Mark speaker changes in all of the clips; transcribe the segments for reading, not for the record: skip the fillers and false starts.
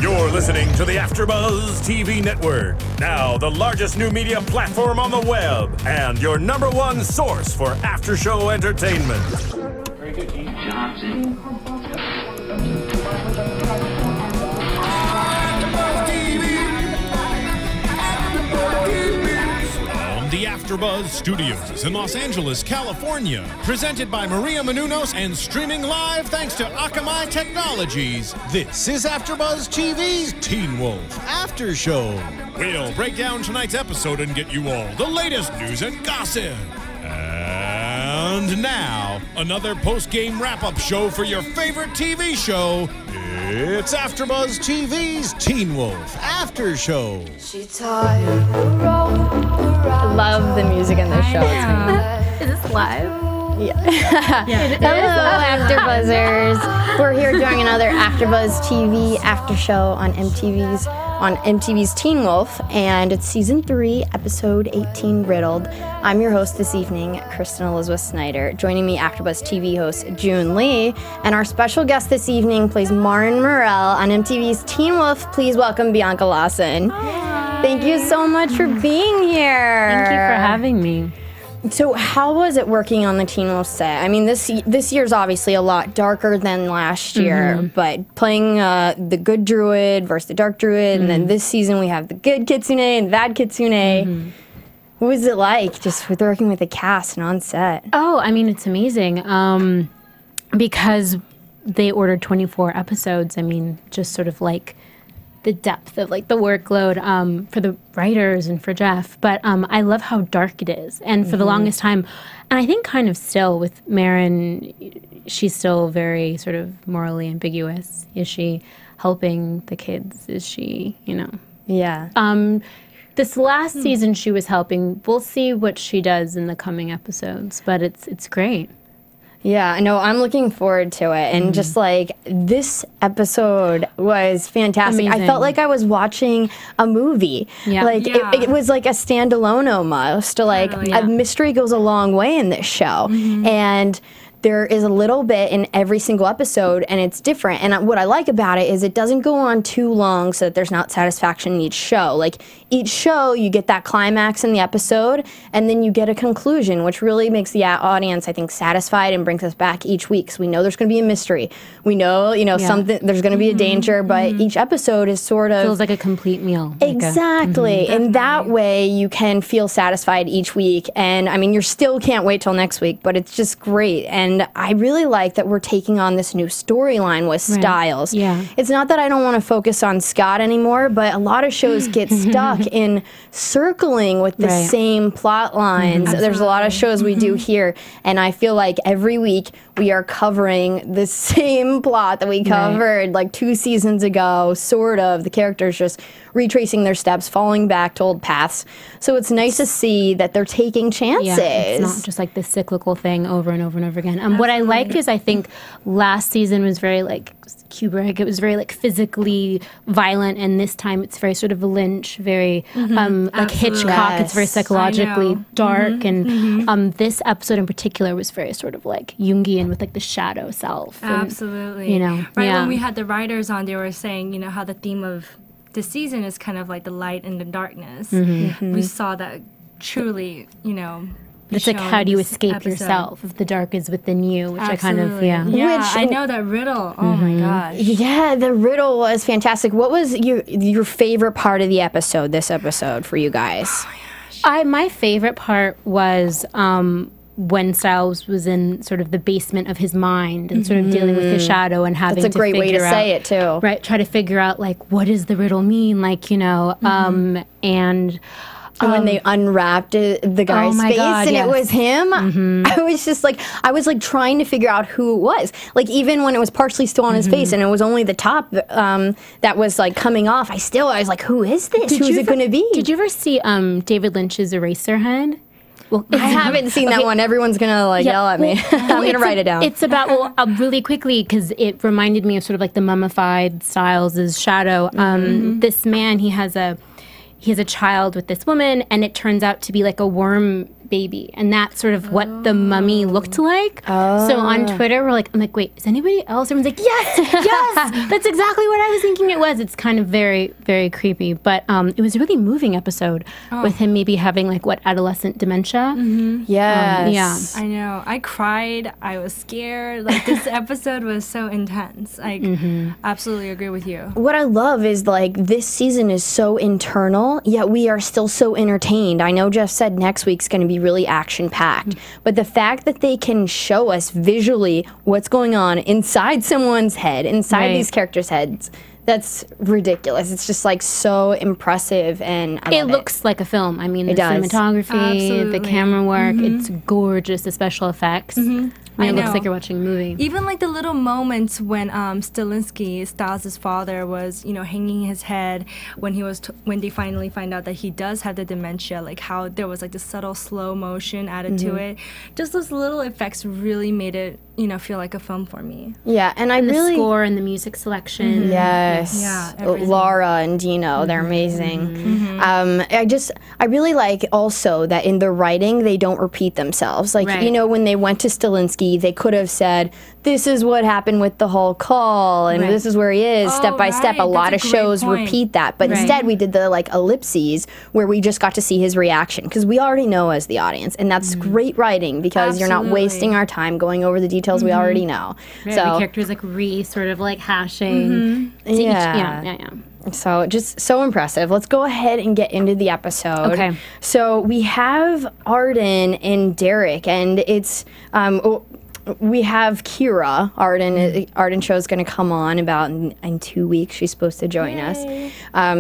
Speaker 1: You're listening to the AFTERBUZZ TV network, now the largest new media platform on the web, and your #1 source for after-show entertainment.
Speaker 2: Very good, Keith Johnson.
Speaker 3: The AFTERBUZZ Studios in Los Angeles, California. Presented by Maria Menounos and streaming live thanks to Akamai Technologies. This is AFTERBUZZ TV's Teen Wolf After Show. We'll break down tonight's episode and get you all the latest news and gossip. And now, another post-game wrap-up show for your favorite TV show. It's AFTERBUZZ TV's Teen Wolf After Show.
Speaker 4: I love the music in this show.
Speaker 5: Is this live?
Speaker 4: Yeah. Hello, AfterBuzzers. We're here doing another AfterBuzz TV after show on MTV's Teen Wolf, and it's season 3, episode 18, Riddled. I'm your host this evening, Kristen Elizabeth Snyder. Joining me, AfterBuzz TV host June Lee, and our special guest this evening plays Marin Morrell on MTV's Teen Wolf. Please welcome Bianca Lawson.
Speaker 5: Hi.
Speaker 4: Thank you so much for being here.
Speaker 5: Thank you for having me.
Speaker 4: So how was it working on the Teen Wolf set? I mean, this year's obviously a lot darker than last year, but playing the good druid versus the dark druid, and then this season we have the good kitsune and the bad kitsune. What was it like just with working with the cast and on set?
Speaker 5: Oh, I mean, it's amazing because they ordered 24 episodes. I mean, just sort of like the depth of like the workload for the writers and for Jeff. But I love how dark it is. And for the longest time, and I think kind of still with Marin, she's still very sort of morally ambiguous. Is she helping the kids? Is she, you know?
Speaker 4: Yeah.
Speaker 5: This last season she was helping. We'll see what she does in the coming episodes, but it's great.
Speaker 4: Yeah, I know. I'm looking forward to it. And just like this episode was fantastic.
Speaker 5: Amazing.
Speaker 4: I felt like I was watching a movie.
Speaker 5: Yeah.
Speaker 4: Like it was like a standalone almost. Like a mystery goes a long way in this show. And there is a little bit in every single episode, and it's different. And what I like about it is it doesn't go on too long so that there's not satisfaction in each show. Like, each show, you get that climax in the episode, and then you get a conclusion, which really makes the audience, I think, satisfied and brings us back each week. So we know there's going to be a mystery. We know, something, there's going to be a danger, but each episode is sort of...
Speaker 5: Feels like a complete meal.
Speaker 4: Exactly. And that way you can feel satisfied each week. And, I mean, you still can't wait till next week, but it's just great. And I really like that we're taking on this new storyline with Stiles.
Speaker 5: Yeah.
Speaker 4: It's not that I don't want to focus on Scott anymore, but a lot of shows get stuck in circling with the same plot lines. There's a lot of shows we do here, and I feel like every week we are covering the same plot that we covered like 2 seasons ago, sort of. The characters just retracing their steps, falling back to old paths. So it's nice to see that they're taking chances.
Speaker 5: Yeah, it's not just like this cyclical thing over and over and over again. What I like is I think last season was very like Kubrick. It was very like physically violent, and this time it's very sort of Lynch, very like Hitchcock. It's very psychologically dark, and this episode in particular was very sort of like Jungian with like the shadow self.
Speaker 6: Absolutely.
Speaker 5: And,
Speaker 6: When we had the writers on, they were saying, how the theme of this season is kind of like the light and the darkness. We saw that truly,
Speaker 5: it's like, how do you escape yourself if the dark is within you, which I kind of,
Speaker 6: I know that riddle. Oh my gosh.
Speaker 4: Yeah, the riddle was fantastic. What was your favorite part of the episode, this episode, for you guys?
Speaker 6: Oh my gosh.
Speaker 5: My favorite part was when Stiles was in sort of the basement of his mind and sort of dealing with his shadow and having to
Speaker 4: That's a great way to say it, too.
Speaker 5: Right, try to figure out, like, what does the riddle mean? Like, and...
Speaker 4: when they unwrapped the guy's face and it was him, I was just like, trying to figure out who it was. Like, even when it was partially still on his face and it was only the top that was like coming off, I was like, who is this? Who's it going to be?
Speaker 5: Did you ever see David Lynch's Eraserhead? Well,
Speaker 4: I haven't seen that one. Everyone's going to yell at me. I'm going to write it down.
Speaker 5: It's about, really quickly, because it reminded me of sort of like the mummified Stiles' shadow. This man, he has a child with this woman, and it turns out to be like a worm baby, and that's sort of what the mummy looked like. So on Twitter, I'm like, wait, is anybody else? Everyone's like, yes, that's exactly what I was thinking it was. It's kind of very, very creepy, but it was a really moving episode with him maybe having like adolescent dementia.
Speaker 4: Yes.
Speaker 6: I know. I cried. I was scared. Like, this episode was so intense. I absolutely agree with you.
Speaker 4: What I love is, like, this season is so internal, yet we are still so entertained. I know Jeff said next week's going to be really action-packed, but the fact that they can show us visually what's going on inside someone's head, inside these characters' heads, that's ridiculous. It's just, like, so impressive, and I love it.
Speaker 5: Looks like a film. I mean, the cinematography, the camera work, it's gorgeous, the special effects. It looks like you're watching a movie.
Speaker 6: Even like the little moments when Stilinski, Stiles' father, was hanging his head when when they finally find out that he does have the dementia, like how there was like the subtle slow motion added to it. Just those little effects really made it feel like a film for me.
Speaker 4: Yeah, and
Speaker 5: the score and the music selection.
Speaker 4: Yes.
Speaker 6: Yeah.
Speaker 4: Laura and Dino, they're amazing. I really like also that in the writing they don't repeat themselves. Like when they went to Stilinski, they could have said, this is what happened with the whole call, and this is where he is, step by step. A lot of shows repeat that, but instead we did the like ellipses where we just got to see his reaction, because we already know as the audience, and that's great writing, because you're not wasting our time going over the details we already know.
Speaker 5: So
Speaker 4: the
Speaker 5: characters like sort of like hashing.
Speaker 4: Yeah. So just so impressive. Let's go ahead and get into the episode.
Speaker 5: Okay.
Speaker 4: So we have Arden and Derek, and it's we have Kira. Arden show is going to come on about in 2 weeks. She's supposed to join us.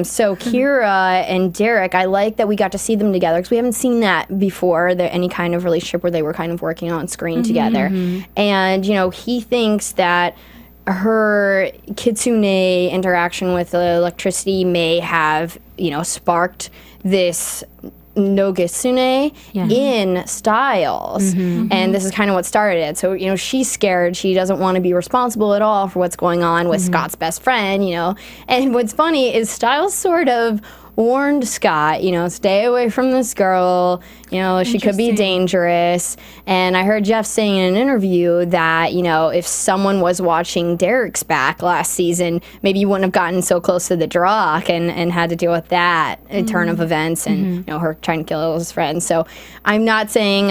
Speaker 4: So Kira and Derek, I like that we got to see them together, because we haven't seen that before. Any kind of relationship where they were kind of working on screen together. And he thinks that her kitsune interaction with the electricity may have, sparked this Nogitsune in Stiles. And this is kind of what started it. So, she's scared. She doesn't want to be responsible at all for what's going on with Scott's best friend, And what's funny is Stiles sort of warned Scott, stay away from this girl, she could be dangerous. And I heard Jeff saying in an interview that, if someone was watching Derek's back last season, maybe you wouldn't have gotten so close to the Drock and had to deal with that turn of events and, her trying to kill his friends. So I'm not saying,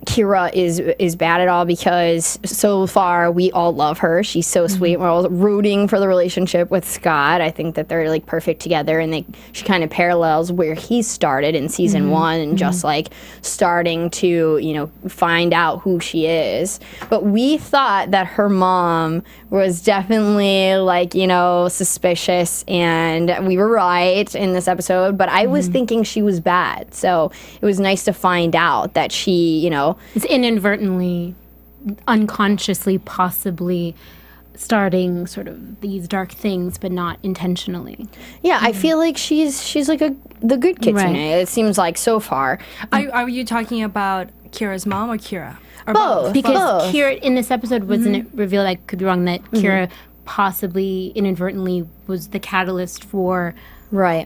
Speaker 4: Kira is bad at all, because so far we all love her. She's so sweet. We're all rooting for the relationship with Scott. I think that they're like perfect together, and she kind of parallels where he started in season 1, and just like starting to find out who she is. But we thought that her mom was definitely like suspicious, and we were right in this episode. But I was thinking she was bad, so it was nice to find out that she
Speaker 5: it's inadvertently, unconsciously, possibly starting sort of these dark things, but not intentionally.
Speaker 4: Yeah, I feel like she's like the good kitsune. It seems like so far.
Speaker 6: Are you talking about Kira's mom or Kira? Or
Speaker 4: both.
Speaker 5: Because Kira, in this episode, wasn't it revealed, I could be wrong, that Kira possibly inadvertently was the catalyst for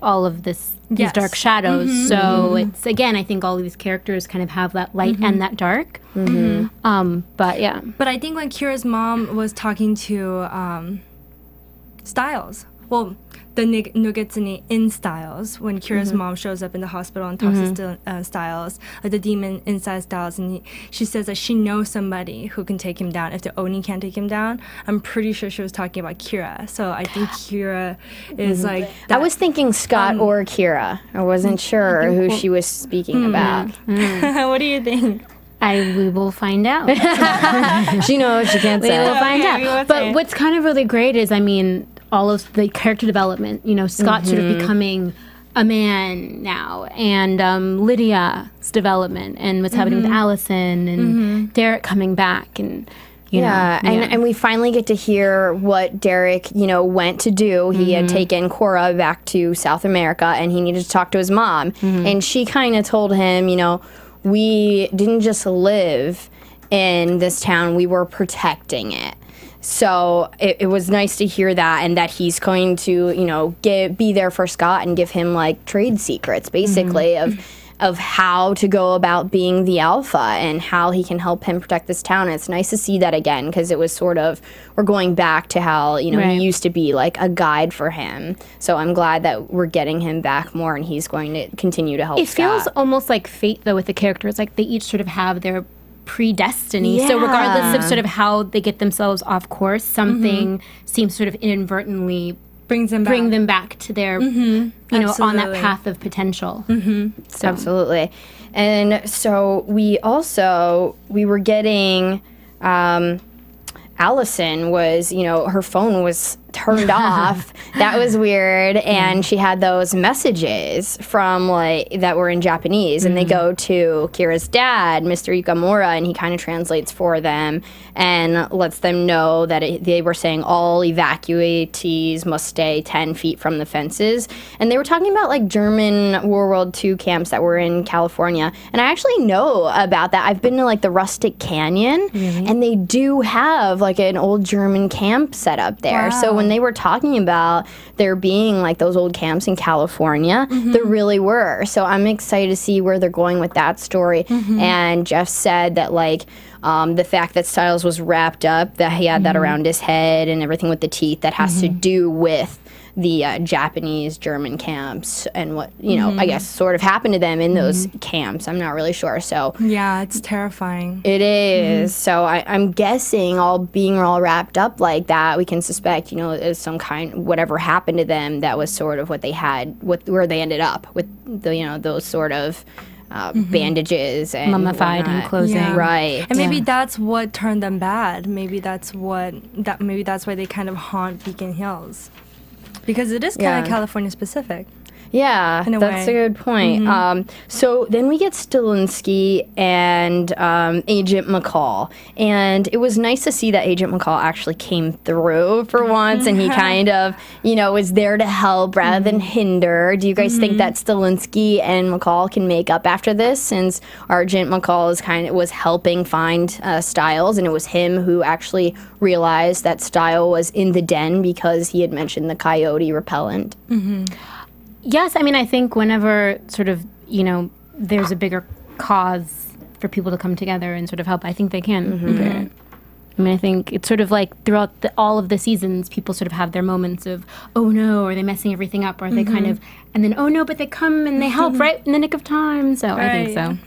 Speaker 5: all of these dark shadows. So it's, again, I think all of these characters kind of have that light and that dark. But yeah.
Speaker 6: But I think when Kira's mom was talking to Stiles, well, the Nogitsune in Stiles, when Kira's mom shows up in the hospital and talks to Stiles, like the demon inside Stiles, and she says that she knows somebody who can take him down if the Oni can't take him down. I'm pretty sure she was talking about Kira. So I think Kira is like that.
Speaker 4: I was thinking Scott or Kira. I wasn't sure who she was speaking about.
Speaker 6: What do you think?
Speaker 5: We will find out.
Speaker 4: She knows, she can't say.
Speaker 5: We will find out. But what's kind of really great is, all of the character development, Scott sort of becoming a man now, and Lydia's development, and what's happening with Allison, and Derek coming back, and
Speaker 4: and we finally get to hear what Derek, went to do. He had taken Cora back to South America, and he needed to talk to his mom, and she kind of told him, we didn't just live in this town, we were protecting it. So it was nice to hear that, and that he's going to, be there for Scott and give him like trade secrets, basically, of of how to go about being the alpha and how he can help him protect this town. And it's nice to see that again, because it was sort of, we're going back to how, you know, he used to be like a guide for him. So I'm glad that we're getting him back more, and he's going to continue to help Scott.
Speaker 5: It feels almost like fate, though, with the characters. Like, they each sort of have their predestiny. So regardless of sort of how they get themselves off course, something seems sort of inadvertently bring them back to their, you know, on that path of potential.
Speaker 4: So. Absolutely. And so we were getting, Allison was, you know, her phone was turned off. That was weird. And she had those messages from, like, that were in Japanese. And they go to Kira's dad, Mr. Yukamura, and he kind of translates for them and lets them know that they were saying all evacuees must stay 10 feet from the fences. And they were talking about, like, German World War II camps that were in California. And I actually know about that. I've been to, like, the Rustic Canyon, and they do have, like, an old German camp set up there. So when they were talking about there being, like, those old camps in California, there really were. So I'm excited to see where they're going with that story. And Jeff said that, like, the fact that Stiles was wrapped up, that he had that around his head and everything with the teeth, that has to do with the Japanese German camps and what, you know, I guess sort of happened to them in those camps. I'm not really sure. So
Speaker 6: yeah, it's terrifying.
Speaker 4: It is. So I'm guessing being all wrapped up like that, we can suspect, you know, is some kind, whatever happened to them, that was sort of what they had, where they ended up with the, you know, those sort of bandages and
Speaker 5: mummified and closing.
Speaker 4: Right.
Speaker 6: And maybe that's what turned them bad. Maybe that's why they kind of haunt Beacon Hills. Because it is kind of California specific.
Speaker 4: Yeah, that's a good point. So then we get Stilinski and Agent McCall. And it was nice to see that Agent McCall actually came through for once, and he kind of, you know, was there to help rather than hinder. Do you guys think that Stilinski and McCall can make up after this, since Agent McCall was helping find Stiles, and it was him who actually realized that Stiles was in the den because he had mentioned the coyote repellent?
Speaker 5: Yes, I mean, I think whenever sort of, you know, there's a bigger cause for people to come together and sort of help, I think they can. I mean, I think it's sort of like throughout all of the seasons, people sort of have their moments of, oh no, are they messing everything up? Or they kind of, and then, oh no, but they come and they help right in the nick of time. So I think so.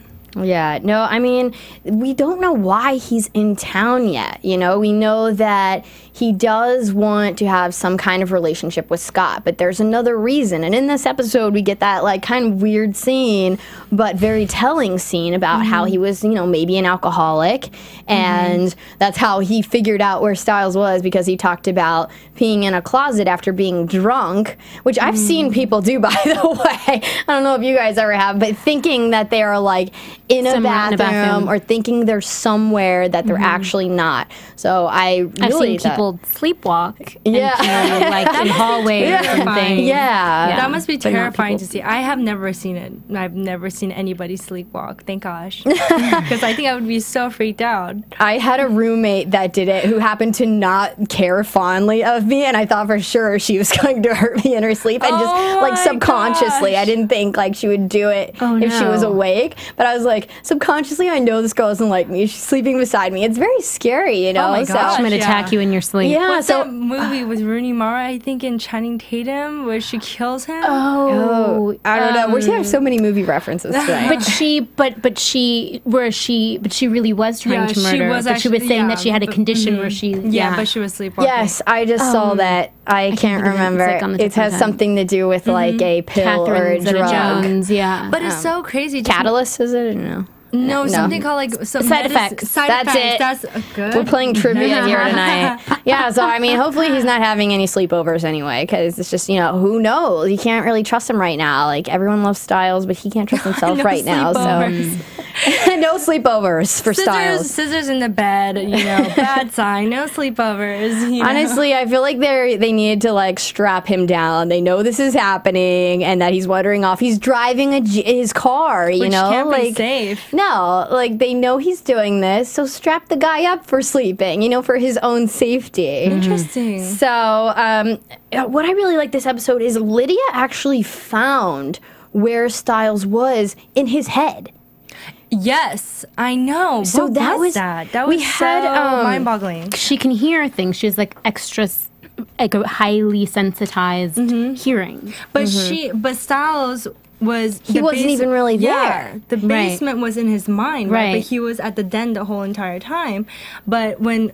Speaker 4: Yeah, no, I mean, we don't know why he's in town yet. You know, we know that he does want to have some kind of relationship with Scott, but there's another reason. And in this episode, we get that, like, kind of weird scene, but very telling scene about how he was, you know, maybe an alcoholic. And that's how he figured out where Stiles was, because he talked about peeing in a closet after being drunk, which I've seen people do, by the way. I don't know if you guys ever have, but thinking that they are, like, in a bathroom, or thinking they're somewhere that they're actually not. So I've seen
Speaker 5: people sleepwalk. Like in hallways and things.
Speaker 6: That must be terrifying to see. I have never seen it. I've never seen anybody sleepwalk. Thank gosh. Because I think I would be so freaked out.
Speaker 4: I had a roommate that did it who happened to not care fondly of me, and I thought for sure she was going to hurt me in her sleep, and just like subconsciously. I didn't think like she would do it if she was awake, but I was like, subconsciously, I know this girl doesn't like me. She's sleeping beside me. It's very scary, you know.
Speaker 6: Oh my gosh,
Speaker 5: she might attack you in your sleep.
Speaker 4: Yeah.
Speaker 6: What's that movie with Rooney Mara, I think, in Channing Tatum, where she kills him?
Speaker 4: Oh, I don't know. We have so many movie references today.
Speaker 5: But she really was trying to murder. She was saying that she had a condition where she.
Speaker 6: But she was sleepwalking.
Speaker 4: Yes, I just saw that. I can't remember. It has something to do with like a pill or a drug.
Speaker 5: Jones,
Speaker 6: But it's so crazy.
Speaker 4: Catalyst, is it? No.
Speaker 6: No, something called like
Speaker 5: side effects.
Speaker 4: That's it.
Speaker 6: That's good.
Speaker 4: We're playing trivia here tonight. Yeah, so I mean, hopefully he's not having any sleepovers anyway, because it's just, you know, who knows? You can't really trust him right now. Like, everyone loves Stiles, but he can't trust himself right now. So no sleepovers for Stiles.
Speaker 6: Scissors in the bed, you know, bad sign. No sleepovers. You know?
Speaker 4: Honestly, I feel like they needed to like strap him down. They know this is happening and that he's wandering off. He's driving his car, you know,
Speaker 6: can't
Speaker 4: like
Speaker 6: be safe.
Speaker 4: No, like they know he's doing this, so strap the guy up for sleeping, you know, for his own safety.
Speaker 6: Interesting.
Speaker 4: So, what I really like this episode is Lydia actually found where Stiles was in his head.
Speaker 6: Yes, I know.
Speaker 4: So
Speaker 6: What
Speaker 4: that was
Speaker 6: that. That
Speaker 4: we
Speaker 6: was
Speaker 4: had,
Speaker 6: so mind-boggling.
Speaker 5: She can hear things. She's like extra, like a highly sensitized hearing.
Speaker 6: But but Stiles was
Speaker 4: He wasn't even really
Speaker 6: Yeah,
Speaker 4: there.
Speaker 6: the basement was in his mind, right?
Speaker 5: Right.
Speaker 6: But he was at the den the whole entire time. But when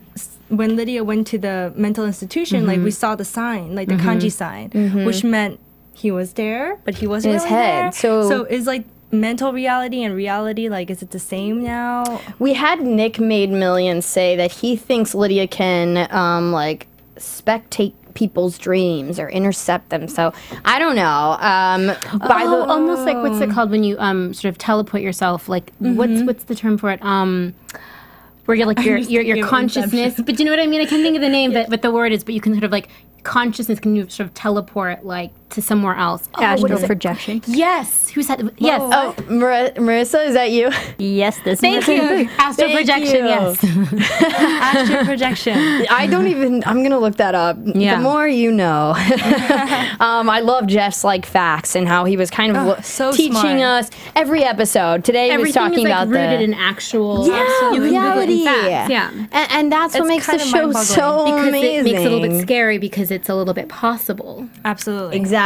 Speaker 6: Lydia went to the mental institution, like we saw the sign, like the kanji sign, which meant he was there, but he wasn't
Speaker 4: In his
Speaker 6: really
Speaker 4: head.
Speaker 6: there.
Speaker 4: So
Speaker 6: it's like mental reality and reality, like, is it the same now?
Speaker 4: We had Nick Made Millions say that he thinks Lydia can like spectate people's dreams or intercept them. So I don't know.
Speaker 5: Almost like what's it called when you sort of teleport yourself? Like what's the term for it? Where you're like your consciousness. But do you know what I mean? I can't think of the name, but the word is. But you can sort of like consciousness can you sort of teleport like to somewhere else.
Speaker 4: Astral projection.
Speaker 5: Yes. Who said? Yes.
Speaker 4: Oh, Marissa, is that you?
Speaker 5: Yes, this. Thank you. Astral projection. Yes.
Speaker 6: Astral projection.
Speaker 4: I don't even. I'm gonna look that up.
Speaker 5: Yeah.
Speaker 4: The more you know. I love Jeff's like facts and how he was kind of
Speaker 6: so
Speaker 4: teaching
Speaker 6: smart.
Speaker 4: us every episode. Today he was
Speaker 5: Everything
Speaker 4: talking
Speaker 5: is like
Speaker 4: about
Speaker 5: rooted
Speaker 4: the
Speaker 5: in actual
Speaker 4: reality.
Speaker 5: facts. Yeah.
Speaker 4: And that's what
Speaker 6: It's
Speaker 4: makes the
Speaker 6: kind of
Speaker 4: show
Speaker 6: mind-boggling
Speaker 4: so
Speaker 5: Because
Speaker 4: amazing.
Speaker 5: it makes it a little bit scary because it's a little bit possible.
Speaker 6: Absolutely.
Speaker 4: Exactly.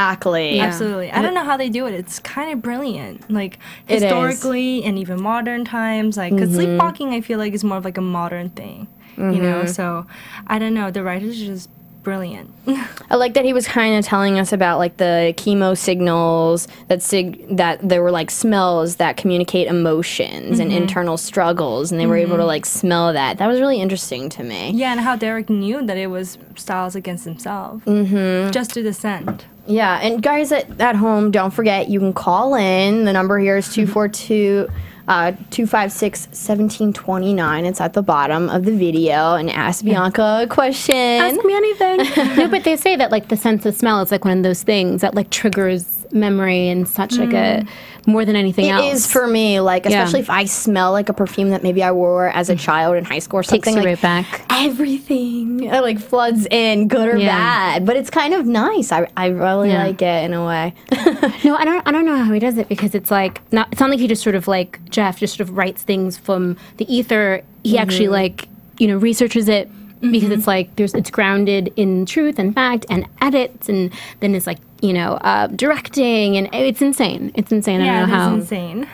Speaker 5: Yeah.
Speaker 6: Absolutely. I don't know how they do it. It's kind of brilliant. Like,
Speaker 4: It is.
Speaker 6: historically and even modern times. Like, because sleepwalking, I feel like, is more of like a modern thing. You know? So, I don't know. The writers are just brilliant.
Speaker 4: I like that he was kind of telling us about like the chemo signals that there were like smells that communicate emotions and internal struggles, and they were able to like smell that. That was really interesting to me.
Speaker 6: Yeah, and how Derek knew that it was Stiles against himself. Just through the scent.
Speaker 4: Yeah, and guys at home, don't forget you can call in. The number here is 246-1729. It's at the bottom of the video, and ask Bianca a question.
Speaker 5: Ask me anything. No, but they say that like the sense of smell is like one of those things that like triggers memory and such like a more than anything else.
Speaker 4: It is for me, like especially if I smell like a perfume that maybe I wore as a child in high school or something.
Speaker 5: Takes you
Speaker 4: like,
Speaker 5: right back.
Speaker 4: Everything like floods in, good or bad. But it's kind of nice. I really like it in a way.
Speaker 5: No, I don't know how he does it because it's like it's not like he just sort of like Jeff just sort of writes things from the ether. He actually like researches it because it's like it's grounded in truth and fact and edits, and then it's like directing, and it's insane. It's insane. I don't know how.
Speaker 6: It's insane.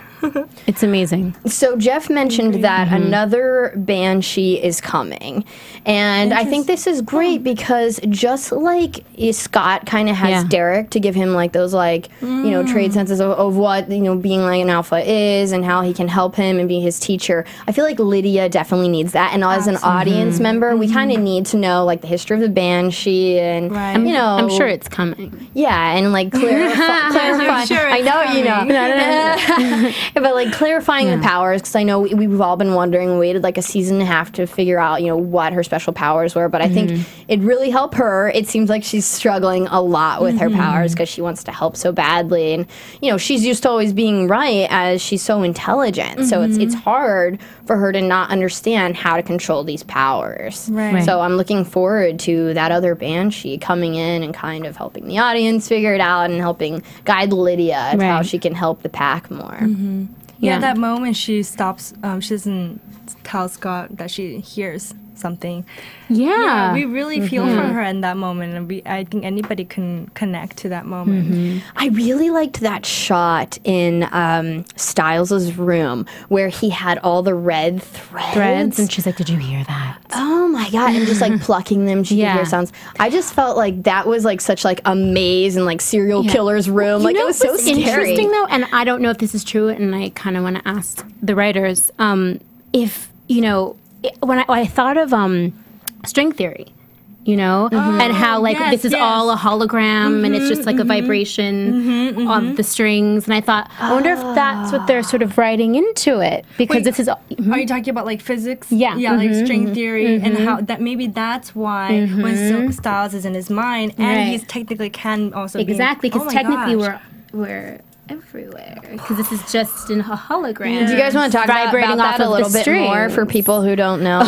Speaker 5: It's amazing.
Speaker 4: So Jeff mentioned that another Banshee is coming, and I think this is great because just like Scott kind of has Derek to give him like those like trade senses of what being like an alpha is and how he can help him and be his teacher. I feel like Lydia definitely needs that, and as an audience member, we kind of need to know like the history of the Banshee and
Speaker 5: I'm sure it's coming.
Speaker 4: Yeah, and like clarify.
Speaker 6: Sure
Speaker 4: I know you know. But like clarifying the powers, because I know we've all been wondering. We waited like a season and a half to figure out what her special powers were. But I think it really helped her. It seems like she's struggling a lot with her powers because she wants to help so badly, and she's used to always being right as she's so intelligent. So it's hard for her to not understand how to control these powers.
Speaker 6: Right.
Speaker 4: So I'm looking forward to that other Banshee coming in and kind of helping the audience figure it out and helping guide Lydia to how she can help the pack more.
Speaker 6: Yeah, that moment she stops, she doesn't tell Scott that she hears something.
Speaker 5: Yeah.
Speaker 6: We really feel for her in that moment, and I think anybody can connect to that moment.
Speaker 4: I really liked that shot in Stiles' room where he had all the red threads.
Speaker 5: And she's like, "Did you hear that?"
Speaker 4: Oh my god! And just like plucking them, she could hear sounds. I just felt like that was like such like a maze and like serial killer's room. Like it was so scary.
Speaker 5: Interesting though, and I don't know if this is true, and I kind of want to ask the writers if when I thought of string theory, and how like this is all a hologram and it's just like a vibration of the strings, and I thought, I wonder if that's what they're sort of writing into it, because this is.
Speaker 6: Are you talking about like physics?
Speaker 5: Yeah.
Speaker 6: Like string theory, and how that maybe that's why when Stiles is in his mind, and he's technically can also
Speaker 5: exactly, because technically
Speaker 6: gosh.
Speaker 5: we're everywhere because this is just in a hologram.
Speaker 4: Do you guys want to talk about that a little bit more for people who don't know?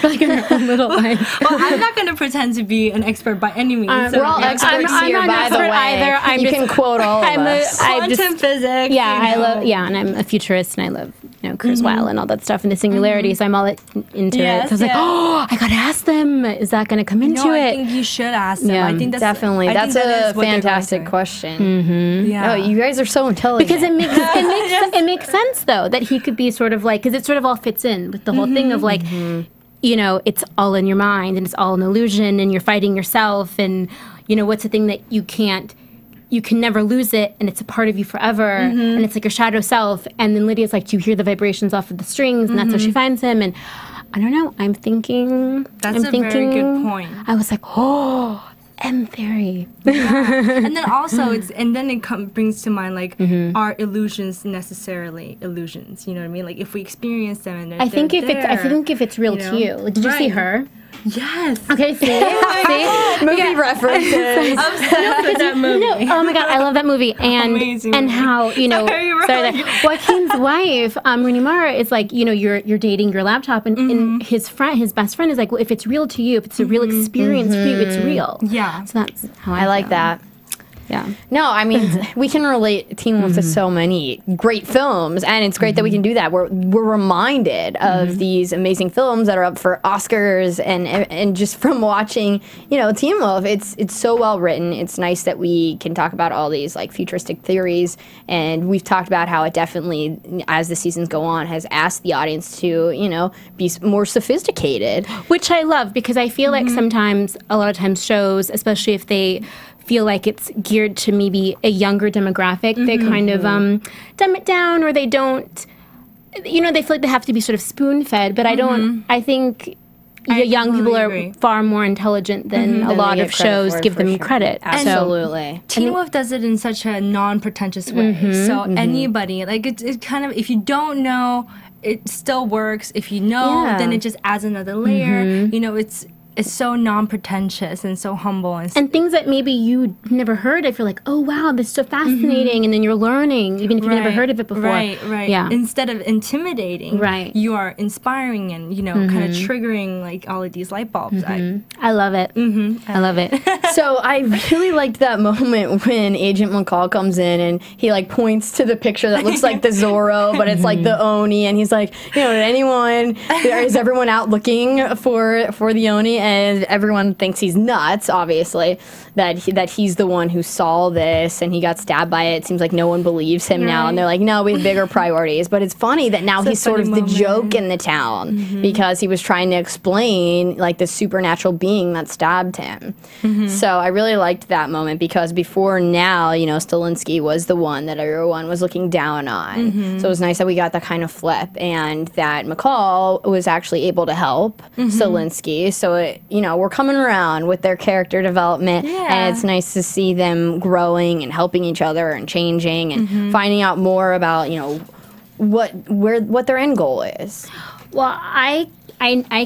Speaker 5: Like a little like.
Speaker 6: Well, I'm not going to pretend to be an expert by any means.
Speaker 4: We're all experts here, by the way.
Speaker 5: Either.
Speaker 4: You can quote all of us.
Speaker 6: Quantum physics.
Speaker 5: Yeah, I love. Yeah, and I'm a futurist, and I love Kurzweil and all that stuff and the singularity. So I'm all into it. So I was like, oh, I gotta ask them. Is that going to come into it?
Speaker 6: I think you should ask them.
Speaker 5: Yeah,
Speaker 6: I think
Speaker 4: definitely. That's a fantastic question.
Speaker 6: Yeah.
Speaker 4: Oh, you guys are so intelligent.
Speaker 5: Because it makes sense though that he could be sort of like, because it sort of all fits in with the whole thing of like, it's all in your mind and it's all an illusion and you're fighting yourself and what's the thing that you can never lose it and it's a part of you forever and it's like your shadow self. And then Lydia's like, do you hear the vibrations off of the strings? And that's how she finds him. And I don't know. I'm thinking
Speaker 6: that's a very good point.
Speaker 5: I was like, oh. M theory.
Speaker 6: And then also it brings to mind like are illusions necessily illusions? You know what I mean? Like if we experience them and
Speaker 5: I think if it's real to you. Like, did you see Her?
Speaker 6: Yes.
Speaker 5: Okay, see?
Speaker 4: Movie references.
Speaker 6: Obsessed with that movie.
Speaker 5: Oh my god, I love that movie. And
Speaker 6: amazing
Speaker 5: and
Speaker 6: movie.
Speaker 5: how, Joaquin's wife, Rooney Mara, is like, you're dating your laptop and his best friend is like, well, if it's real to you, if it's a real experience for you, it's real.
Speaker 6: Yeah.
Speaker 5: So that's how
Speaker 4: I like that.
Speaker 5: Yeah.
Speaker 4: No, I mean, we can relate Teen Wolf to so many great films, and it's great that we can do that. We're reminded of these amazing films that are up for Oscars, and just from watching, Teen Wolf, it's so well written. It's nice that we can talk about all these like futuristic theories, and we've talked about how it definitely, as the seasons go on, has asked the audience to, be more sophisticated.
Speaker 5: Which I love because I feel like sometimes, a lot of times shows, especially if they feel like it's geared to maybe a younger demographic, they kind of dumb it down, or they don't, they feel like they have to be sort of spoon-fed, but I think young people are far more intelligent than a lot of shows give them credit.
Speaker 4: Absolutely.
Speaker 6: Teen Wolf does it in such a non-pretentious way. So anybody, like it's kind of, if you don't know, it still works. If you know, then it just adds another layer. It's so non-pretentious and so humble. And
Speaker 5: things that maybe you never heard of, you're like, oh, wow, this is so fascinating. And then you're learning, even if you've never heard of it before.
Speaker 6: Right.
Speaker 5: Yeah.
Speaker 6: Instead of intimidating, you are inspiring and, kind of triggering, like, all of these light bulbs.
Speaker 5: I love it. I love it.
Speaker 4: So I really liked that moment when Agent McCall comes in and he, like, points to the picture that looks like the Zorro, but it's, like, the Oni. And he's like, is everyone out looking for the Oni? And everyone thinks he's nuts, obviously, that he's the one who saw this and he got stabbed by it. It seems like no one believes him now. And they're like, no, we have bigger priorities. But it's funny that now he's sort of the joke in the town because he was trying to explain, like, the supernatural being that stabbed him. So I really liked that moment because before now, Stilinski was the one that everyone was looking down on. So it was nice that we got that kind of flip and that McCall was actually able to help Stilinski. So we're coming around with their character development, and it's nice to see them growing and helping each other and changing and finding out more about, what their end goal is.
Speaker 5: Well, I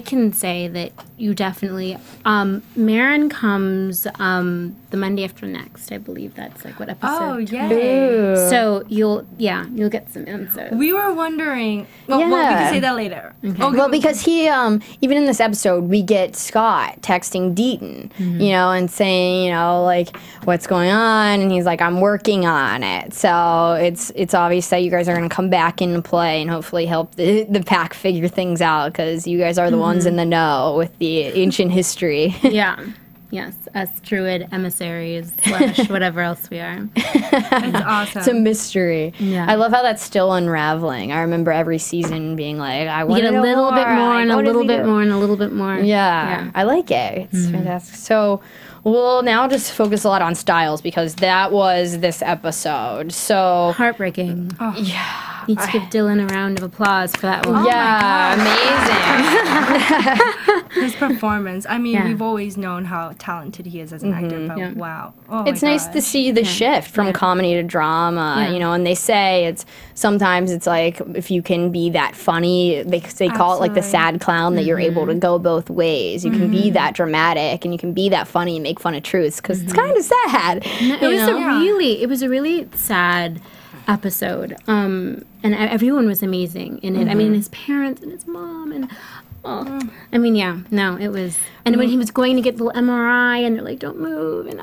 Speaker 5: can say that you definitely Marin comes the Monday after next. I believe that's like what episode.
Speaker 6: Oh, yay.
Speaker 5: So you'll get some answers.
Speaker 6: We were wondering. Well, we can say that later.
Speaker 4: Okay. Well, because he even in this episode we get Scott texting Deaton, and saying, like, what's going on, and he's like, I'm working on it. So it's obvious that you guys are going to come back into play and hopefully help the pack figure things out because you guys are the ones in the know with the ancient history.
Speaker 5: Yes, us druid emissaries / whatever else we are.
Speaker 6: That's awesome.
Speaker 4: It's a mystery.
Speaker 5: Yeah.
Speaker 4: I love how that's still unraveling. I remember every season being like, I want
Speaker 5: to get a little bit more and a little bit more and a little bit more.
Speaker 4: Yeah. I like it. It's fantastic. So we'll now just focus a lot on Stiles because that was this episode. So
Speaker 5: heartbreaking.
Speaker 6: Oh.
Speaker 5: Yeah. Need to give Dylan a round of applause for that one.
Speaker 4: Amazing.
Speaker 6: His performance. I mean,
Speaker 5: Yeah.
Speaker 6: we've always known how talented he is as an actor, but wow. Oh
Speaker 4: It's
Speaker 6: my
Speaker 4: nice to
Speaker 6: gosh.
Speaker 4: see the shift from comedy to drama,
Speaker 5: Yeah.
Speaker 4: you know, and they say sometimes it's like if you can be that funny, they call it like the
Speaker 6: Absolutely.
Speaker 4: sad clown, that you're able to go both ways. You can be that dramatic and you can be that funny and make fun of truths because it's kind of sad.
Speaker 5: It was a really sad episode. And everyone was amazing in it. I mean, his parents and his mom and I mean, it was. And when he was going to get the MRI and they're like, don't move, and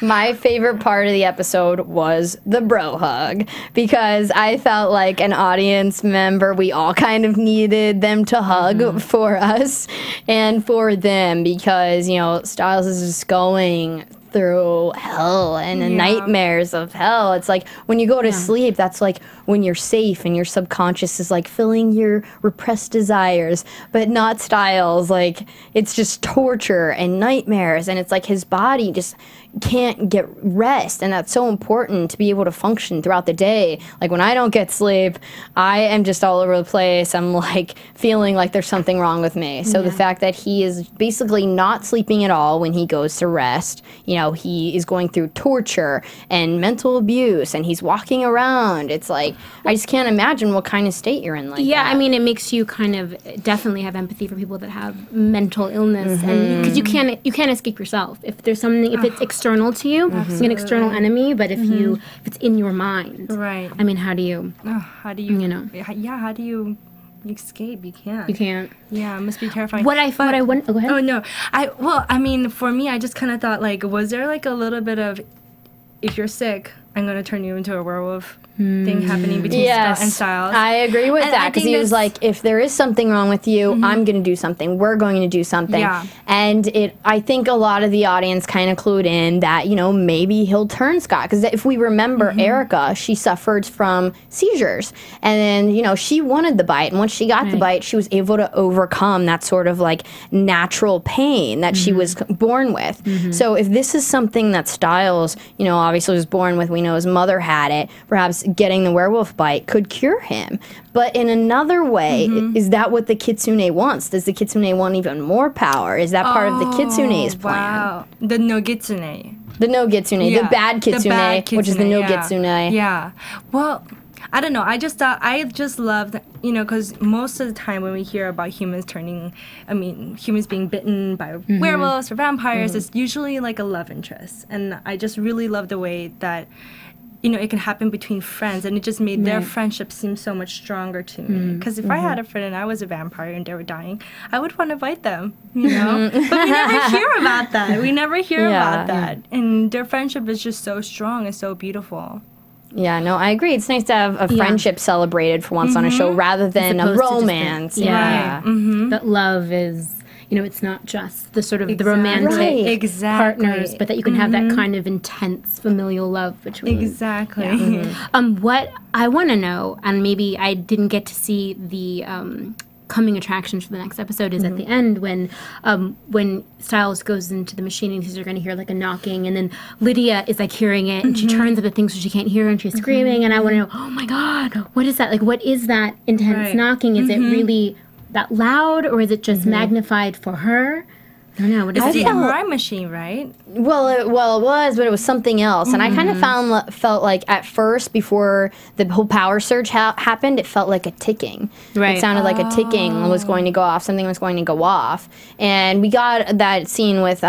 Speaker 4: My favorite part of the episode was the bro hug because I felt like an audience member. We all kind of needed them to hug for us and for them because, you know, Stiles is just going through hell and the nightmares of hell. It's like when you go to sleep, that's like when you're safe and your subconscious is like filling your repressed desires, but not Stiles. Like it's just torture and nightmares, and it's like his body just can't get rest, and that's so important to be able to function throughout the day. Like when I don't get sleep, I am just all over the place. I'm like feeling like there's something wrong with me. So the fact that he is basically not sleeping at all when he goes to rest, you know, he is going through torture and mental abuse and he's walking around. It's like I just can't imagine what kind of state you're in like that.
Speaker 5: I mean, it makes you kind of definitely have empathy for people that have mental illness, and because you can't escape yourself. If there's something, if it's external to you, it's an external enemy. But if it's in your mind,
Speaker 6: Right.
Speaker 5: I mean, how do you?
Speaker 6: How do you,
Speaker 5: You know.
Speaker 6: Yeah, how do you escape? You can't.
Speaker 5: You can't.
Speaker 6: Yeah, it must be terrifying.
Speaker 5: What I want. Oh, go ahead.
Speaker 6: Oh no, I mean, for me, I just kind of thought like, was there like a little bit of, if you're sick, I'm gonna turn you into a werewolf thing happening between Scott and Stiles.
Speaker 4: I agree with
Speaker 6: And
Speaker 4: that
Speaker 6: I
Speaker 4: because
Speaker 6: think
Speaker 4: he was
Speaker 6: that's-
Speaker 4: like, if there is something wrong with you, I'm going to do something. We're going to do something.
Speaker 6: Yeah.
Speaker 4: And I think a lot of the audience kind of clued in that, you know, maybe he'll turn Scott. Because if we remember Erica, she suffered from seizures. And then, you know, she wanted the bite. And once she got the bite, she was able to overcome that sort of like natural pain that she was born with. So if this is something that Stiles, you know, obviously was born with, we know his mother had it, perhaps getting the werewolf bite could cure him. But in another way, is that what the Kitsune wants? Does the Kitsune want even more power? Is that part of the Kitsune's plan?
Speaker 6: Wow, the Nogitsune.
Speaker 4: The no Kitsune, the bad Kitsune, which is the no Kitsune.
Speaker 6: Yeah. Well, I don't know. I just loved, you know, because most of the time when we hear about humans humans being bitten by werewolves or vampires, it's usually like a love interest. And I just really love the way that, you know, it can happen between friends, and it just made their friendship seem so much stronger to me. Because if I had a friend and I was a vampire and they were dying, I would want to bite them, you know? But we never hear about that. We never hear about that. And their friendship is just so strong and so beautiful.
Speaker 4: Yeah, no, I agree. It's nice to have a friendship celebrated for once on a show rather than a
Speaker 5: opposed to just
Speaker 4: romance.
Speaker 5: Right. That love is, you know, it's not just the sort of the romantic
Speaker 4: Right.
Speaker 5: partners, but that you can have that kind of intense familial love between.
Speaker 6: Exactly.
Speaker 5: What I want to know, and maybe I didn't get to see the coming attraction for the next episode, is at the end when Stiles goes into the machine and you're going to hear like a knocking, and then Lydia is like hearing it, and she turns up the thing so she can't hear, and she's screaming, and I want to know, oh my God, what is that? Like, what is that intense knocking? Is it really that loud, or is it just magnified for her? I don't know. What is
Speaker 6: It's
Speaker 5: it?
Speaker 6: the MRI machine, right?
Speaker 4: Well, it was, but it was something else. And I kind of felt like at first, before the whole power surge happened, it felt like a ticking.
Speaker 5: Right.
Speaker 4: It sounded like a ticking was going to go off. Something was going to go off. And we got that scene with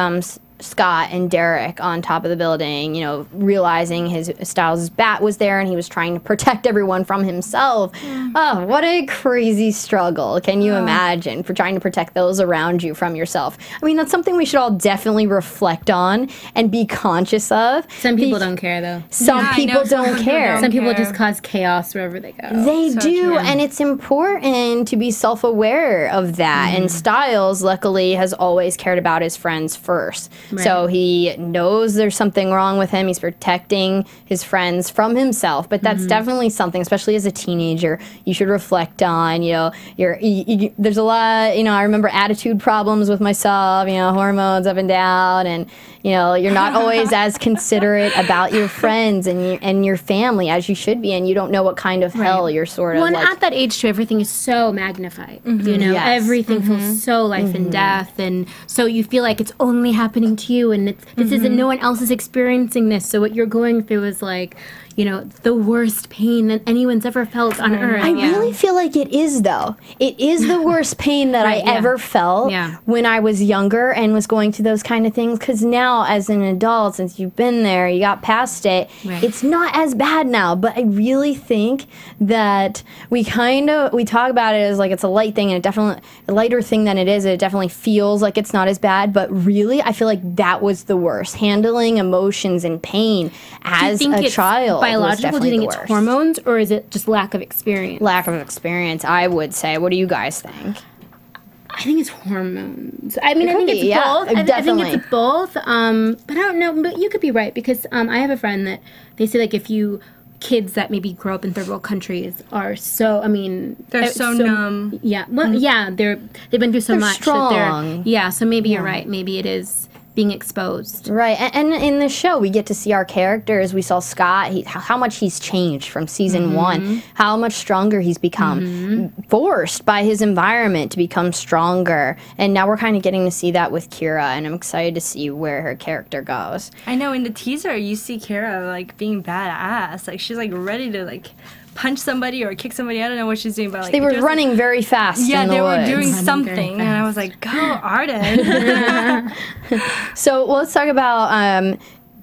Speaker 4: Scott and Derek on top of the building, you know, realizing his Stiles' bat was there and he was trying to protect everyone from himself. Oh, what a crazy struggle. Can you imagine, for trying to protect those around you from yourself? I mean, that's something we should all definitely reflect on and be conscious of.
Speaker 5: Some people don't care, though.
Speaker 4: Some people don't care.
Speaker 5: Some people just cause chaos wherever they go.
Speaker 4: They
Speaker 6: So
Speaker 4: do,
Speaker 6: true.
Speaker 4: and it's important to be self-aware of that. And Stiles, luckily, has always cared about his friends first. So he knows there's something wrong with him. He's protecting his friends from himself. But that's definitely something, especially as a teenager, you should reflect on. There's a lot, I remember attitude problems with myself, hormones up and down, and you're not always as considerate about your friends and your family as you should be, and you don't know what kind of hell you're sort of
Speaker 5: and at that age too, everything is so magnified. Everything feels so life and death, and so you feel like it's only happening to you, and this isn't, no one else is experiencing this, so what you're going through is like the worst pain that anyone's ever felt on earth.
Speaker 4: I really feel like it is, though. It is the worst pain that I ever felt when I was younger and was going through those kind of things. Because now, as an adult, since you've been there, you got past it, it's not as bad now. But I really think that we talk about it as like it's a light thing, and it definitely a lighter thing than it is. It definitely feels like it's not as bad. But really, I feel like that was the worst. Handling emotions and pain as a child.
Speaker 5: Biological? Do you think it's hormones, or is it just lack of experience?
Speaker 4: Lack of experience, I would say. What do you guys think?
Speaker 5: I think it's hormones. I mean, I think it's both. I think it's both. But I don't know. But you could be right, because I have a friend that they say, like, if you kids that maybe grow up in third world countries are so,
Speaker 6: they're so numb.
Speaker 5: Yeah. Well, they've been through so much.
Speaker 4: Strong.
Speaker 5: So maybe you're right. Maybe it is being exposed.
Speaker 4: Right. And in the show, we get to see our characters. We saw Scott, how much he's changed from season 1, how much stronger he's become, forced by his environment to become stronger. And now we're kind of getting to see that with Kira, and I'm excited to see where her character goes.
Speaker 6: I know, in the teaser, you see Kira, like, being badass. Like, she's, like, ready to, like, punch somebody or kick somebody. I don't know what she's doing, but like
Speaker 4: they were running very fast.
Speaker 6: Yeah,
Speaker 4: in the
Speaker 6: they were
Speaker 4: woods.
Speaker 6: doing something, and I was like, "Go, Arden!"
Speaker 4: So let's talk about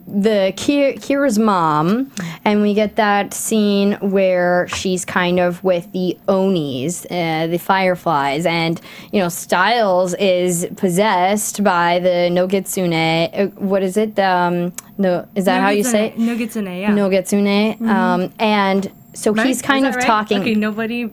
Speaker 4: the Kira's mom, and we get that scene where she's kind of with the Onis, the Fireflies, and Stiles is possessed by the Nogitsune. What is it? Is that how you say it?
Speaker 6: Nogitsune, yeah.
Speaker 4: Nogitsune, and. So he's kind of talking.
Speaker 6: Okay,
Speaker 4: nobody's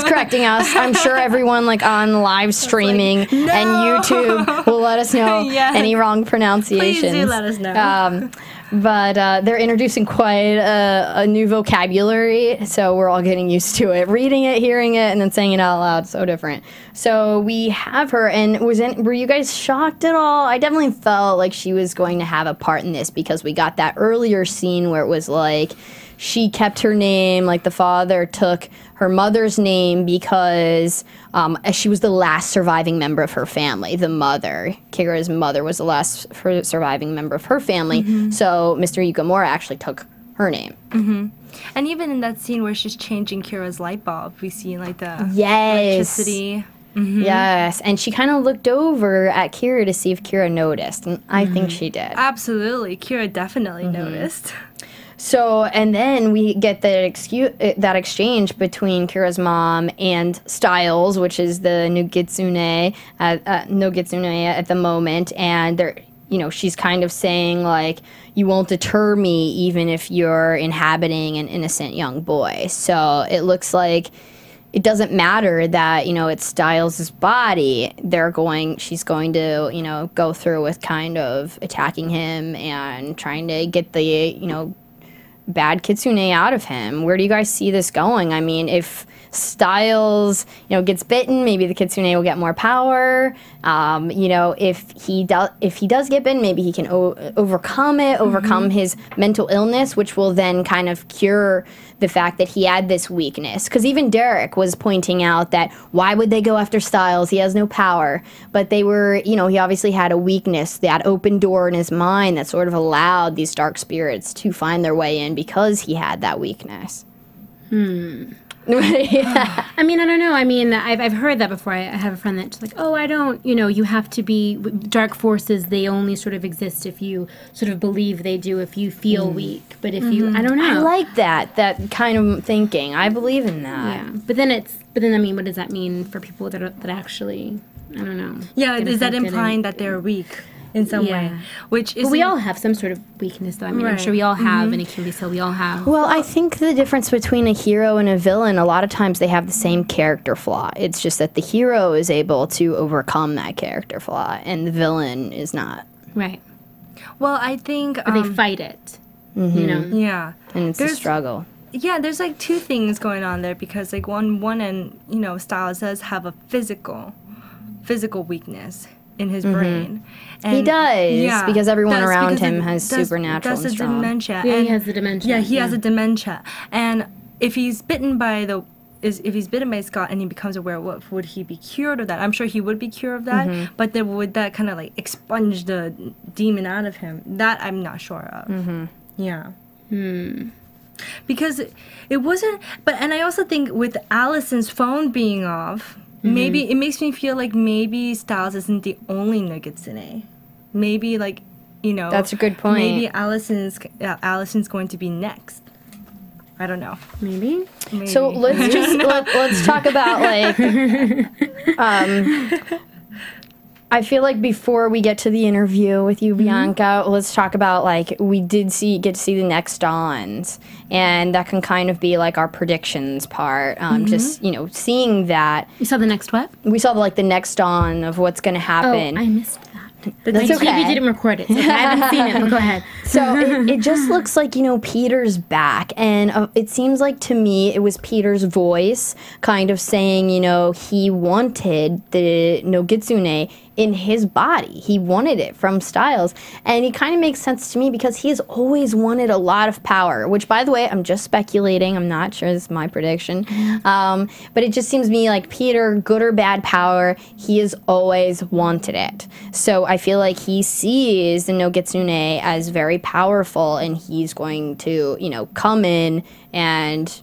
Speaker 4: correcting us. I'm sure everyone on live streaming and YouTube will let us know any wrong pronunciations.
Speaker 6: Please do let us know.
Speaker 4: But they're introducing quite a new vocabulary, so we're all getting used to it. Reading it, hearing it, and then saying it out loud, so different. So we have her, and were you guys shocked at all? I definitely felt like she was going to have a part in this, because we got that earlier scene where it was like, she kept her name, like the father took her mother's name because she was the last surviving member of her family. The mother, Kira's mother, was the last surviving member of her family. So Mr. Yukamura actually took her name.
Speaker 6: And even in that scene where she's changing Kira's light bulb, we see like the electricity.
Speaker 4: Yes, and she kind of looked over at Kira to see if Kira noticed, and I think she did.
Speaker 6: Absolutely, Kira definitely noticed.
Speaker 4: So, and then we get that exchange between Kira's mom and Stiles, which is the Nogitsune at the moment, and they're, she's kind of saying, like, you won't deter me even if you're inhabiting an innocent young boy. So it looks like it doesn't matter that, it's Stiles' body. She's going to, go through with kind of attacking him and trying to get the, bad kitsune out of him. Where do you guys see this going? I mean, if Stiles, gets bitten, maybe the kitsune will get more power. If he does get bitten, maybe he can overcome his mental illness, which will then kind of cure the fact that he had this weakness. Because even Derek was pointing out that why would they go after Stiles? He has no power. But they were, he obviously had a weakness, that open door in his mind that sort of allowed these dark spirits to find their way in because he had that weakness.
Speaker 5: Yeah. I mean, I don't know. I mean, I've heard that before. I have a friend that's like, oh, I don't, you have to be, dark forces, they only sort of exist if you sort of believe they do, if you feel weak. But if you, I don't know.
Speaker 4: I like that kind of thinking. I believe in that.
Speaker 5: Yeah. But then I mean, what does that mean for people that actually, I don't know.
Speaker 6: Yeah, is that implying that they're weak? In some way, which is.
Speaker 5: But we all have some sort of weakness, though. I mean, I'm sure we all have an Achilles heel. We all have.
Speaker 4: Well, I think the difference between a hero and a villain, a lot of times they have the same character flaw. It's just that the hero is able to overcome that character flaw, and the villain is not.
Speaker 5: Right.
Speaker 6: Well, I think
Speaker 5: Or they fight it. You know?
Speaker 6: Yeah.
Speaker 4: And it's a struggle.
Speaker 6: Yeah, there's like two things going on there because like one and you know Stiles does have a physical weakness in his brain. And
Speaker 4: He does, because everyone around him has supernatural and
Speaker 6: that's
Speaker 4: strong.
Speaker 6: a dementia.
Speaker 5: Yeah,
Speaker 6: and
Speaker 5: he has the dementia.
Speaker 6: Yeah, he has a dementia. And if he's bitten by Scott and he becomes a werewolf, would he be cured of that? I'm sure he would be cured of that, but then would that kind of like expunge the demon out of him? That I'm not sure of. Yeah. Because it wasn't, and I also think with Allison's phone being off, maybe it makes me feel like maybe Stiles isn't the only Nogitsune. Maybe like, you know.
Speaker 4: That's a good point.
Speaker 6: Maybe Allison's going to be next. I don't know.
Speaker 5: Maybe.
Speaker 4: So let's just let's talk about like I feel like before we get to the interview with you, Bianca, let's talk about like we get to see the next dawns, and that can kind of be like our predictions part. Just seeing that.
Speaker 5: You saw the next what?
Speaker 4: We saw the next dawn of what's going to happen.
Speaker 5: Oh, I missed that.
Speaker 4: That's okay.
Speaker 5: TV didn't record it, so I haven't seen it, but go ahead.
Speaker 4: So it just looks like, Peter's back. And it seems like to me it was Peter's voice kind of saying, he wanted the Nogitsune in his body. He wanted it from Stiles. And it kind of makes sense to me because he has always wanted a lot of power, which, by the way, I'm just speculating. I'm not sure. This is my prediction. But it just seems to me like Peter, good or bad power, he has always wanted it. So I feel like he sees the Nogitsune as very powerful, and he's going to, come in and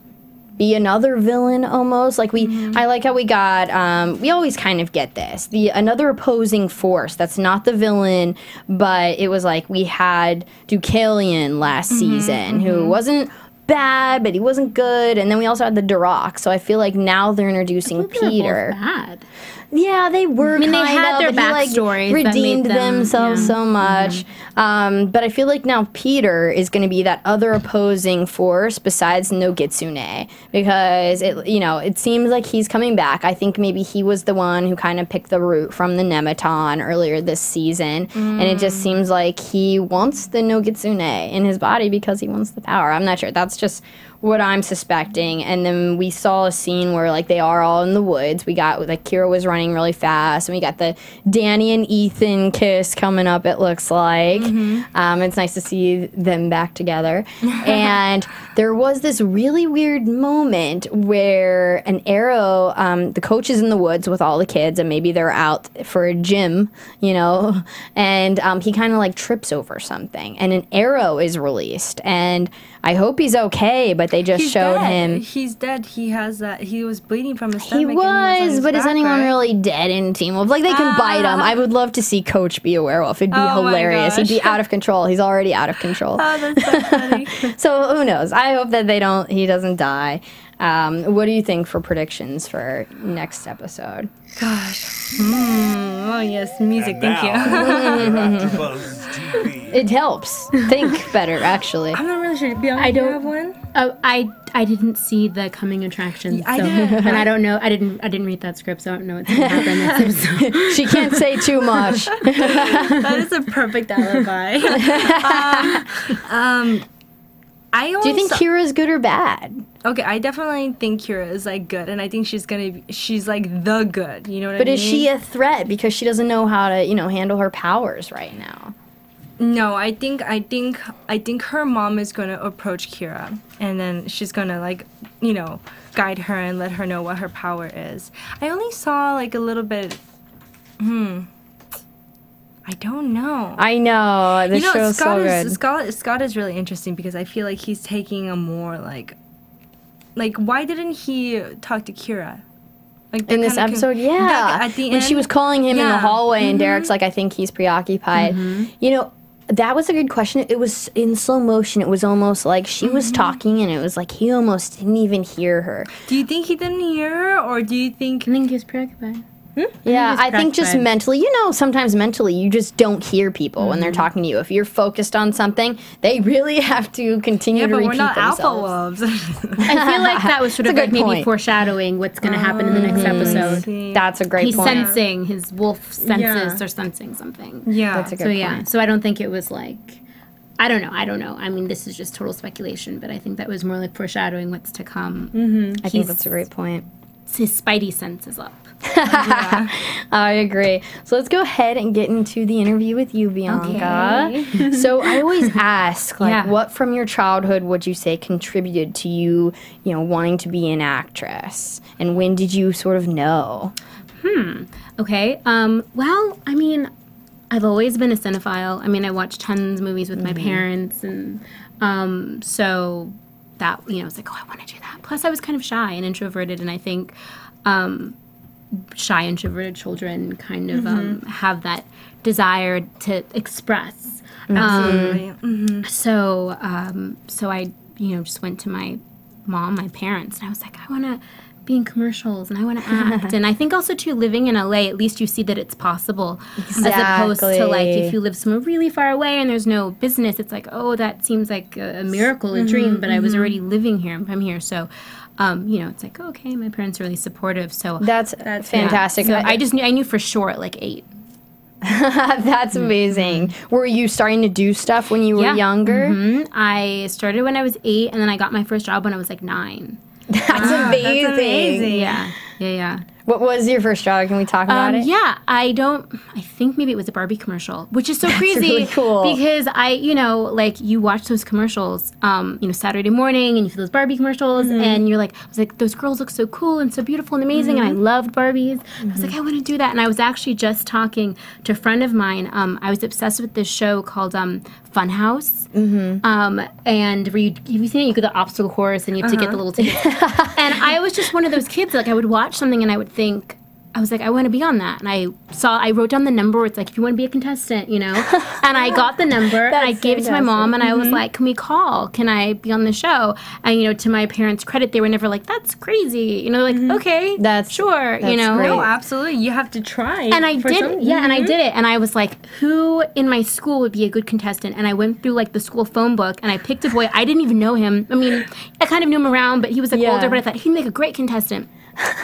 Speaker 4: be another villain almost. Like I like how we got, we always kind of get this. Another opposing force that's not the villain, but it was like we had Deucalion last season, who wasn't bad, but he wasn't good. And then we also had the Duroc. So I feel like now they're introducing Peter.
Speaker 5: Both bad.
Speaker 4: Yeah, they were. I mean,
Speaker 5: they had their backstories.
Speaker 4: He redeemed themselves so much. But I feel like now Peter is going to be that other opposing force besides Nogitsune, because it seems like he's coming back. I think maybe he was the one who kind of picked the root from the Nemeton earlier this season, and it just seems like he wants the Nogitsune in his body because he wants the power. I'm not sure. That's just what I'm suspecting. And then we saw a scene where they are all in the woods. We got Kira was running really fast, and we got the Danny and Ethan kiss coming up, it looks like. It's nice to see them back together. And there was this really weird moment where an arrow, the coach is in the woods with all the kids, and maybe they're out for a gym, and he kind of trips over something, and an arrow is released, and I hope he's okay, but they just showed him.
Speaker 6: He's dead. He has that. He was bleeding from his stomach.
Speaker 4: He was, but is anyone really dead in Teen Wolf? They can bite him. I would love to see Coach be a werewolf. It'd be hilarious. He'd be out of control. He's already out of control.
Speaker 6: Oh, that's so funny.
Speaker 4: So who knows? I hope that he doesn't die. What do you think for predictions for next episode?
Speaker 6: Gosh. Oh, yes. Music. Thank you.
Speaker 1: AfterBuzz TV.
Speaker 4: It helps. Think better, actually.
Speaker 6: I'm not really sure. Bianca, do you have one?
Speaker 5: Oh, I didn't see the coming attraction.
Speaker 6: I did.
Speaker 5: And I don't know. I didn't read that script, so I don't know what's going to happen next episode.
Speaker 4: She can't say too much.
Speaker 6: That is a perfect alibi.
Speaker 4: Do you think Kira's good or bad?
Speaker 6: Okay, I definitely think Kira is good, and I think she's the good. You know what I mean?
Speaker 4: But is she a threat because she doesn't know how to, handle her powers right now?
Speaker 6: No, I think her mom is gonna approach Kira, and then she's gonna guide her and let her know what her power is. I only saw a little bit. I don't know.
Speaker 4: I know. The show's so good.
Speaker 6: Scott is really interesting because I feel like he's taking a more why didn't he talk to Kira?
Speaker 4: In this episode,
Speaker 6: at the
Speaker 4: when
Speaker 6: end,
Speaker 4: she was calling him in the hallway, and Derek's I think he's preoccupied. That was a good question. It was in slow motion. It was almost like she was talking, and it was like he almost didn't even hear her.
Speaker 6: Do you think he didn't hear her, or do you think...
Speaker 5: I think he was preoccupied.
Speaker 4: Yeah, I think just mentally, sometimes mentally you just don't hear people when they're talking to you. If you're focused on something, they really have to continue to repeat themselves.
Speaker 6: Yeah, but we're not alpha wolves.
Speaker 5: I feel like that was sort of like maybe foreshadowing what's going to happen in the next episode.
Speaker 4: That's a great point.
Speaker 5: He's sensing, his wolf senses are sensing something.
Speaker 6: Yeah.
Speaker 4: That's a good point.
Speaker 5: So I don't think it was like, I don't know. I mean, this is just total speculation, but I think that was more like foreshadowing what's to come.
Speaker 4: I think that's a great point.
Speaker 5: His spidey sense is up.
Speaker 4: I agree. So let's go ahead and get into the interview with you, Bianca. Okay. So I always ask, what from your childhood would you say contributed to you, wanting to be an actress? And when did you sort of know?
Speaker 5: Okay. Well, I mean, I've always been a cinephile. I mean, I watched tons of movies with my parents, and so that, I was like, oh, I want to do that. Plus, I was kind of shy and introverted, and I think shy, introverted children kind of have that desire to express.
Speaker 6: Absolutely.
Speaker 5: So I, just went to my parents, and I was like, I want to be in commercials and I want to act. And I think also too, living in LA, at least you see that it's possible. Exactly. As opposed to like if you live somewhere really far away and there's no business, it's like, oh, that seems like a miracle, a dream, but I was already living here. I'm here. So it's like, okay, my parents are really supportive. So
Speaker 4: that's fantastic.
Speaker 5: So I knew for sure at like 8.
Speaker 4: That's amazing. Were you starting to do stuff when you were younger?
Speaker 5: I started when I was 8, and then I got my first job when I was like 9.
Speaker 4: That's amazing.
Speaker 6: That's amazing.
Speaker 5: Yeah.
Speaker 4: What was your first job? Can we talk about it?
Speaker 5: Yeah, I think maybe it was a Barbie commercial, which is so crazy.
Speaker 4: Really cool.
Speaker 5: Because you watch those commercials, Saturday morning, and you see those Barbie commercials, and I was like, those girls look so cool and so beautiful and amazing, and I loved Barbies. I was like, I want to do that. And I was actually just talking to a friend of mine. I was obsessed with this show called Funhouse. And where have you seen it? You go to the obstacle course, and you have to get the little tickets. And I was just one of those kids, like I would watch something and I would think, I was like, I want to be on that. And I wrote down the number where it's like, if you want to be a contestant, And I got the number and I gave it to my mom and I was like, can we call? Can I be on the show? And, to my parents' credit, they were never like, that's crazy. Like, okay,
Speaker 4: that's
Speaker 5: sure,
Speaker 4: great.
Speaker 6: No, absolutely. You have to try.
Speaker 5: And I did it. Yeah, and I did it. And I was like, who in my school would be a good contestant? And I went through like the school phone book and I picked a boy. I didn't even know him. I mean, I kind of knew him around, but he was like older, but I thought he'd make a great contestant.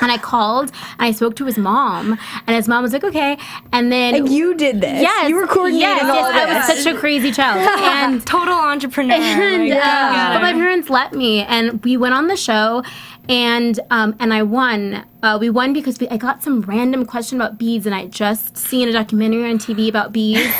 Speaker 5: And I called and I spoke to his mom, and his mom was like, okay. And then
Speaker 4: you did this.
Speaker 5: Yes,
Speaker 4: you were coordinating all this.
Speaker 5: I was such a crazy child and
Speaker 6: total entrepreneur.
Speaker 5: But my parents let me, and we went on the show, and I won. We won because I got some random question about bees, and I had just seen a documentary on TV about bees,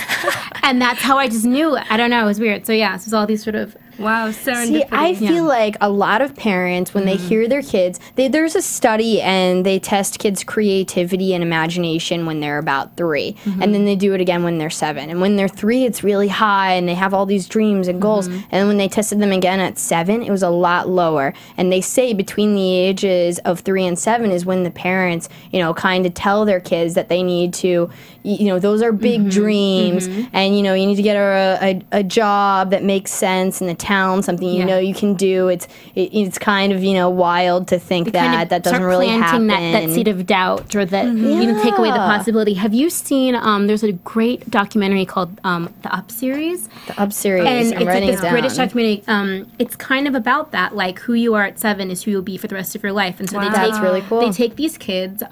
Speaker 5: and that's how I just knew. I don't know. It was weird. So yeah, so it was all these sort of.
Speaker 6: Wow, serendipity.
Speaker 4: See, I feel like a lot of parents, when they hear their kids, there's a study and they test kids' creativity and imagination when they're about 3. And then they do it again when they're 7. And when they're 3, it's really high and they have all these dreams and goals. And when they tested them again at 7, it was a lot lower. And they say between the ages of 3 and 7 is when the parents, kind of tell their kids that they need to, those are big dreams. And, you need to get a job that makes sense in the town, something you can do. It's kind of wild to think that doesn't really happen.
Speaker 5: That seed of doubt, or that take away the possibility. Have you seen? There's a great documentary called the Up series.
Speaker 4: The Up series.
Speaker 5: And
Speaker 4: I'm writing
Speaker 5: it's like this British documentary. It's kind of about that, like who you are at 7 is who you'll be for the rest of your life. And so
Speaker 4: that's really cool.
Speaker 5: They take these kids.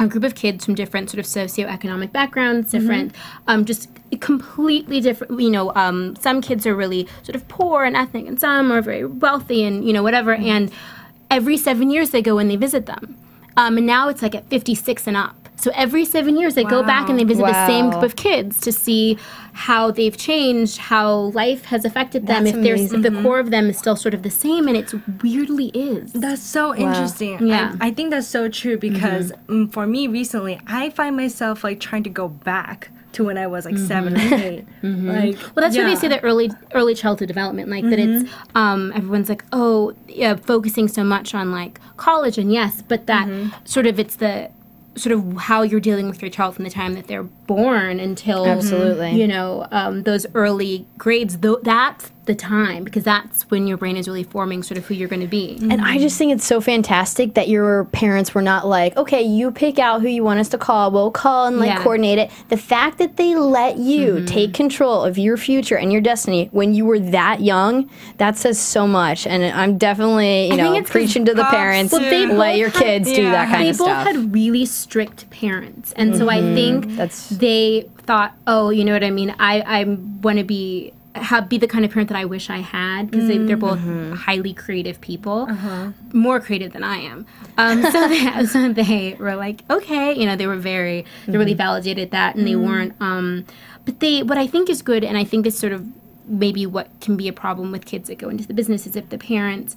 Speaker 5: A group of kids from different sort of socioeconomic backgrounds, different, just completely different, some kids are really sort of poor and ethnic, and some are very wealthy and, whatever, and every 7 years they go and they visit them. And now it's like at 56 and up. So every 7 years they go back and they visit the same group of kids to see how they've changed, how life has affected them, if the core of them is still sort of the same, and it weirdly is.
Speaker 6: That's so interesting.
Speaker 5: Yeah.
Speaker 6: I think that's so true because for me recently, I find myself like trying to go back to when I was like 7 or 8. Like,
Speaker 5: well, that's why they say that early childhood development, like that it's everyone's like, oh, yeah, focusing so much on like college, and yes, but that sort of it's the sort of how you're dealing with your child from the time that they're born until
Speaker 4: Absolutely.
Speaker 5: Those early grades. That's the time, because that's when your brain is really forming sort of who you're going to be.
Speaker 4: And I just think it's so fantastic that your parents were not like, okay, you pick out who you want us to call, we'll call and coordinate it. The fact that they let you take control of your future and your destiny when you were that young, that says so much. And I'm definitely, preaching to the parents, let your kids do that kind of stuff.
Speaker 5: They both had really strict parents. And so I think they thought, oh, you know what I mean? I want to be the kind of parent that I wish I had, because they're both highly creative people, more creative than I am. So they were like, okay, they really validated that, and they weren't. But what I think is good, and I think this sort of maybe what can be a problem with kids that go into the business, is if the parents.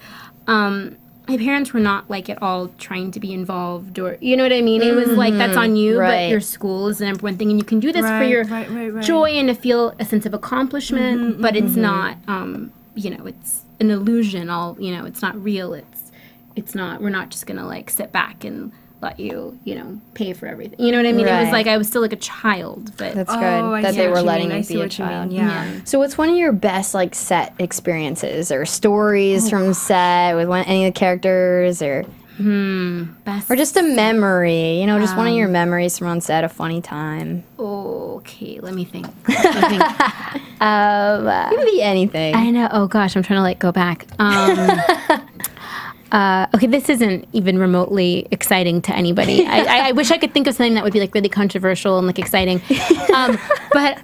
Speaker 5: My parents were not like at all trying to be involved, or you know what I mean. It was like, that's on you, but your school is the number one thing, and you can do this for your joy and to feel a sense of accomplishment. But it's not, it's an illusion. It's not real. It's not. We're not just gonna like sit back and let you, pay for everything. You know what I mean? It was like I was still like a child, but
Speaker 4: that's good that they were letting you be a child.
Speaker 6: Yeah.
Speaker 4: So what's one of your best like set experiences or stories from set with any of the characters, or
Speaker 5: best,
Speaker 4: or just a memory? Just one of your memories from on set, a funny time.
Speaker 5: Okay, let me think.
Speaker 4: It can be anything.
Speaker 5: I know. Oh gosh, I'm trying to like go back. Okay, this isn't even remotely exciting to anybody. I wish I could think of something that would be like really controversial and like exciting, but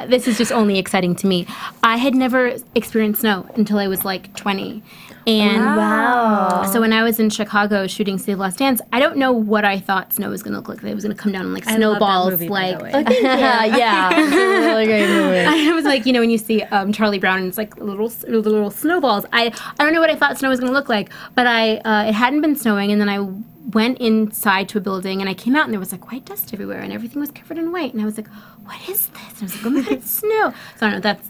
Speaker 5: this is just only exciting to me. I had never experienced snow until I was like 20. And so when I was in Chicago shooting City of Lost Dance, I don't know what I thought snow was going to look like. It was going to come down in like snowballs.
Speaker 6: Movie,
Speaker 5: like,
Speaker 4: yeah, it's a really great movie.
Speaker 5: I was like, when you see Charlie Brown and it's like little snowballs. I don't know what I thought snow was going to look like, but it hadn't been snowing, and then I went inside to a building, and I came out, and there was like white dust everywhere, and everything was covered in white, and I was like, what is this? And I was like, oh my God, it's snow. So I don't know, that's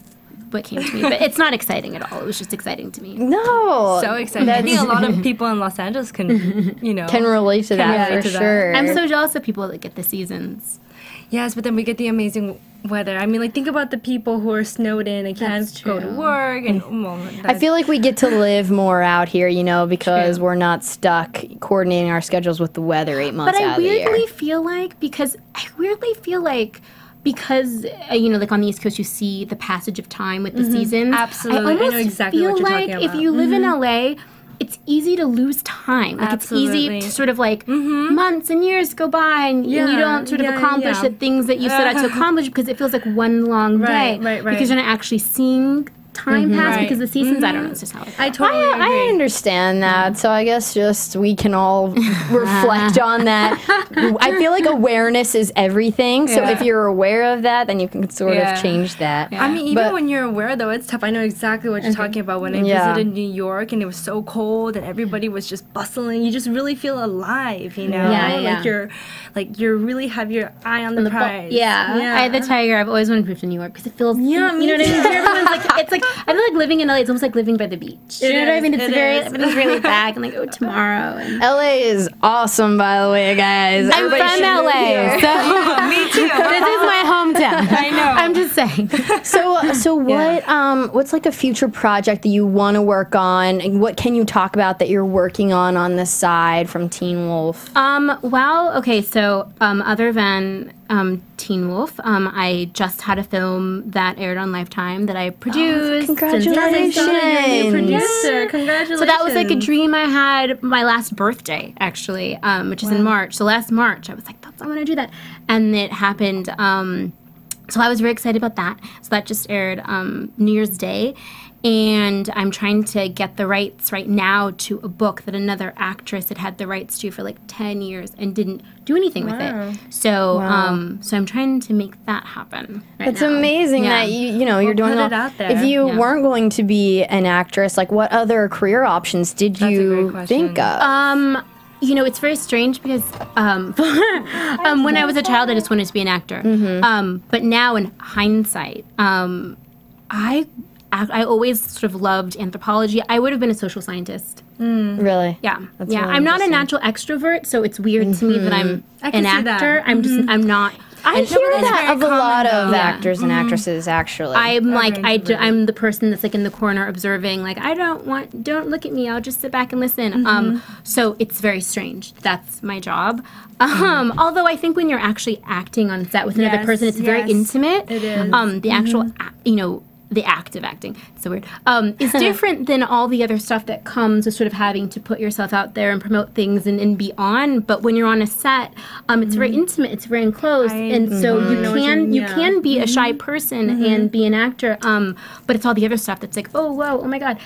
Speaker 5: what came to me, but it's not exciting at all. It was just exciting to me.
Speaker 4: No,
Speaker 6: so exciting. I think a lot of people in Los Angeles can
Speaker 4: relate to that for sure.
Speaker 5: I'm so jealous of people that get the seasons.
Speaker 6: Yes, but then we get the amazing weather. I mean, like, think about the people who are snowed in and can't go to work. And
Speaker 4: I feel like we get to live more out here, because we're not stuck coordinating our schedules with the weather 8 months out of the year.
Speaker 5: But I weirdly feel like, because like on the East Coast, you see the passage of time with the seasons.
Speaker 6: Absolutely. I know exactly what you're talking about.
Speaker 5: If you live in LA, it's easy to lose time. Like, it's easy to sort of like months and years go by, and you don't sort of accomplish the things that you set out to accomplish, because it feels like one long day. Right. Because you're not actually seeing time pass because the seasons, I don't know, it's just how it
Speaker 6: I totally agree.
Speaker 4: I understand that, so I guess just we can all reflect on that. I feel like awareness is everything, so if you're aware of that, then you can sort of change that.
Speaker 6: I mean, even when you're aware, though, it's tough. I know exactly what you're talking about. When I visited New York and it was so cold and everybody was just bustling, you just really feel alive, like you really have your eye on the prize.
Speaker 5: I had the Tiger. I've always wanted to move to New York because it feels, you know what I mean? Everyone's like, it's like, I feel like living in LA, it's almost like living by the beach. You know what I mean? Everything's really back, and like, tomorrow. And
Speaker 4: LA is awesome, by the way, guys.
Speaker 5: I'm from LA, so
Speaker 6: me too.
Speaker 5: This is my hometown.
Speaker 6: I know.
Speaker 5: I'm just saying.
Speaker 4: So what's like a future project that you want to work on, and what can you talk about that you're working on the side from Teen Wolf?
Speaker 5: Other than Teen Wolf, I just had a film that aired on Lifetime that I produced.
Speaker 4: Congratulations!
Speaker 6: New producer. Congratulations!
Speaker 5: So that was like a dream I had my last birthday, actually, which is in March. So last March, I was like, I want to do that, and it happened. So I was very excited about that. So that just aired New Year's Day. And I'm trying to get the rights right now to a book that another actress had the rights to for like 10 years and didn't do anything with it. So so I'm trying to make that happen right
Speaker 4: It's
Speaker 5: now.
Speaker 4: amazing that you're doing
Speaker 6: put
Speaker 4: all,
Speaker 6: it out there.
Speaker 4: If you weren't going to be an actress, like what other career options did you think of?
Speaker 5: It's very strange because when I was a child, I just wanted to be an actor. But now in hindsight, I always sort of loved anthropology. I would have been a social scientist.
Speaker 4: Really?
Speaker 5: Yeah.
Speaker 4: That's
Speaker 5: yeah.
Speaker 4: really
Speaker 5: I'm not a natural extrovert, so it's weird to me that I'm an actor.
Speaker 6: That.
Speaker 5: I'm not.
Speaker 4: I hear
Speaker 6: that's
Speaker 4: that
Speaker 6: very
Speaker 4: of a lot
Speaker 6: common,
Speaker 4: of
Speaker 6: though.
Speaker 4: actors and actresses, actually.
Speaker 5: I'm like, I'm the person that's like in the corner observing, like, don't look at me, I'll just sit back and listen. So it's very strange. That's my job. Although I think when you're actually acting on set with another person, it's very intimate.
Speaker 6: It is.
Speaker 5: The actual, the act of acting, so weird, is different than all the other stuff that comes with sort of having to put yourself out there and promote things and be on. But when you're on a set, it's very intimate, it's very enclosed, and so you can be a shy person and be an actor, but it's all the other stuff that's like, oh, whoa, oh my God.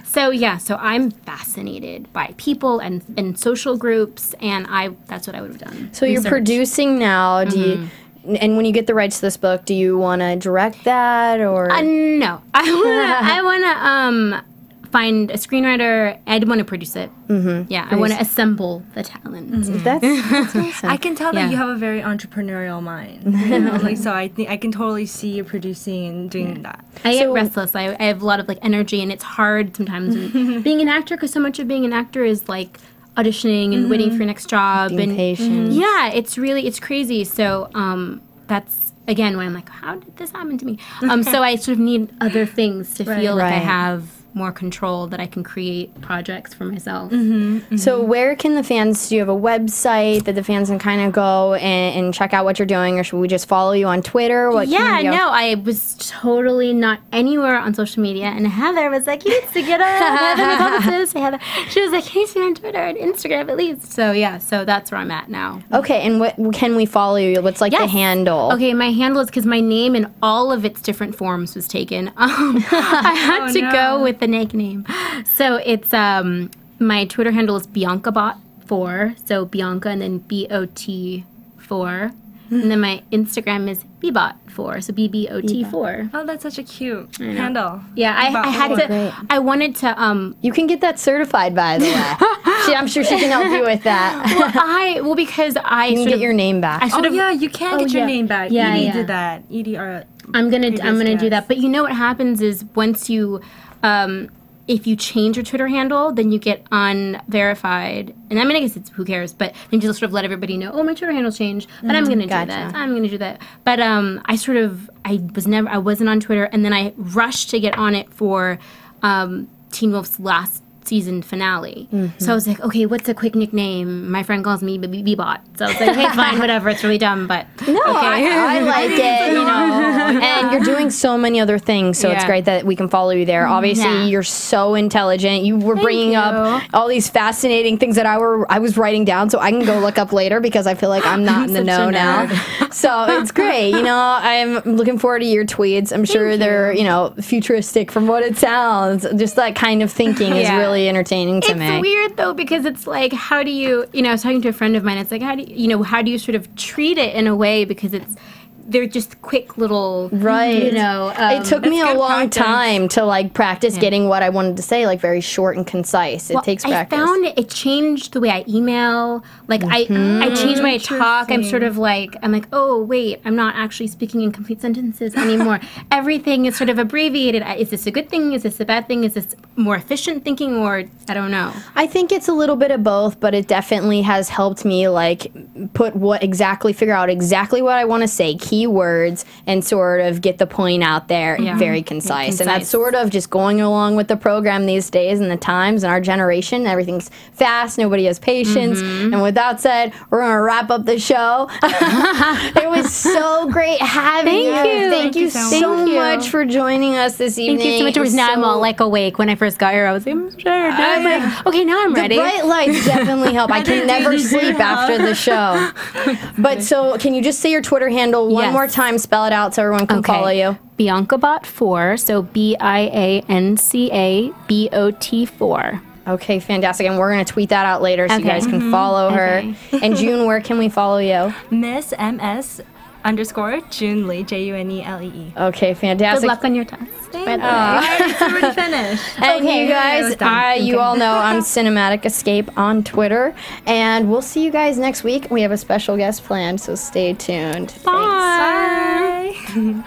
Speaker 5: So I'm fascinated by people and social groups, and that's what I would have done.
Speaker 4: So you're producing now. Do you... And when you get the rights to this book, do you want to direct that, or
Speaker 5: no? I want to find a screenwriter. I'd want to produce it. Yeah, I want to assemble the talent.
Speaker 4: that's awesome.
Speaker 6: I can tell that you have a very entrepreneurial mind. You know? Like, so I think I can totally see you producing and doing that.
Speaker 5: I get restless. I have a lot of like energy, and it's hard sometimes being an actor, because so much of being an actor is like auditioning and waiting for your next job,
Speaker 4: being patient.
Speaker 5: Yeah, it's crazy. So that's again when I'm like, how did this happen to me? So I sort of need other things to feel like I have more control, that I can create projects for myself.
Speaker 4: So where can the fans, do you have a website that the fans can kind of go and check out what you're doing, or should we just follow you on Twitter?
Speaker 5: I was totally not anywhere on social media, and Heather was like, you need to get on. Heather, my publicist, Heather. She was like, you need to be on Twitter and Instagram at least. So so that's where I'm at now.
Speaker 4: Okay, and what can we follow you? What's like the handle?
Speaker 5: Okay, my handle is, because my name in all of its different forms was taken. I had to go with the nickname. So it's my Twitter handle is BiancaBot4, so Bianca and then BOT4, and then my Instagram is BBot4, so BBOT4.
Speaker 6: Oh, that's such a cute handle.
Speaker 5: Yeah, I had to.
Speaker 4: Great.
Speaker 5: I wanted to.
Speaker 4: You can get that certified, by the way. I'm sure she can help you with that.
Speaker 5: Because I
Speaker 4: you can get your name back.
Speaker 6: You can get your name back. Edie did that. Edie,
Speaker 5: I'm gonna do that. But you know what happens is, once you if you change your Twitter handle, then you get unverified. And I mean, I guess it's, who cares? But then you just sort of let everybody know, oh, my Twitter handle's changed. But I'm going to do that. I'm going to do that. But I wasn't on Twitter. And then I rushed to get on it for Teen Wolf's last season finale. So I was like, okay, what's a quick nickname? My friend calls me B-Bot. So I was like, hey, fine, whatever. It's really dumb, but
Speaker 4: no,
Speaker 5: okay.
Speaker 4: I like it, you know. And you're doing so many other things, so it's great that we can follow you there. Obviously, you're so intelligent. You were bringing up all these fascinating things that I was writing down, so I can go look up later, because I feel like I'm not in the know now. So it's great. You know, I'm looking forward to your tweets. I'm sure they're, futuristic from what it sounds. Just that kind of thinking is really entertaining to me.
Speaker 5: It's weird though, because it's like, how do you, I was talking to a friend of mine, it's like, how do you sort of treat it in a way, because they're just quick little,
Speaker 4: it took me a long time to practice getting what I wanted to say, very short and concise. It takes practice.
Speaker 5: I found it changed the way I email. I changed the way I talk. I'm sort of I'm like, oh wait, I'm not actually speaking in complete sentences anymore. Everything is sort of abbreviated. Is this a good thing? Is this a bad thing? Is this more efficient thinking, or I don't know.
Speaker 4: I think it's a little bit of both, but it definitely has helped me figure out exactly what I want to say, keywords, and sort of get the point out there very concise. And that's sort of just going along with the program these days and the times and our generation. Everything's fast. Nobody has patience. And with that said, we're going to wrap up the show. It was so great having you. Thank you so much for joining us this evening.
Speaker 5: Thank you so much. Now I'm all awake. When I first got here, I was like, I'm scared. I'm like, okay, now I'm ready.
Speaker 4: The bright lights definitely help. I can never sleep after the show. But so can you just say your Twitter handle one more time, spell it out so everyone can follow you?
Speaker 5: BiancaBot4, so BiancaBot4.
Speaker 4: Okay, fantastic. And we're going to tweet that out later so you guys can follow her. And June, where can we follow you?
Speaker 6: Miss MS _ Lee, JUNELEE.
Speaker 4: Okay, fantastic.
Speaker 5: Good luck on your test.
Speaker 6: It's already finished.
Speaker 4: And you guys, you all know I'm Cinematic Escape on Twitter. And we'll see you guys next week. We have a special guest planned, so stay tuned.
Speaker 6: Bye.
Speaker 3: From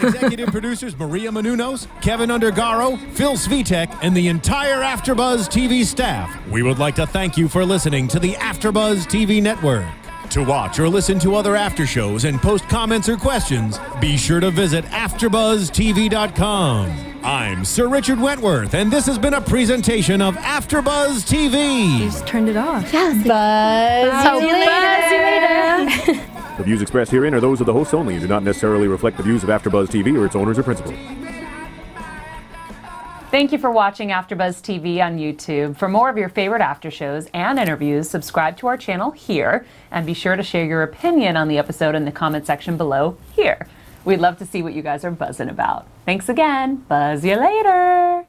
Speaker 3: executive producers Maria Menounos, Kevin Undergaro, Phil Svitek, and the entire AfterBuzz TV staff, we would like to thank you for listening to the AfterBuzz TV network. To watch or listen to other after shows and post comments or questions, be sure to visit AfterBuzzTV.com. I'm Sir Richard Wentworth, and this has been a presentation of AfterBuzz TV.
Speaker 6: You just turned it off.
Speaker 4: Yes. Buzz you later.
Speaker 7: The views expressed herein are those of the hosts only and do not necessarily reflect the views of AfterBuzz TV or its owners or principals.
Speaker 8: Thank you for watching AfterBuzz TV on YouTube. For more of your favorite after shows and interviews, subscribe to our channel here, and be sure to share your opinion on the episode in the comment section below here. We'd love to see what you guys are buzzing about. Thanks again. Buzz you later.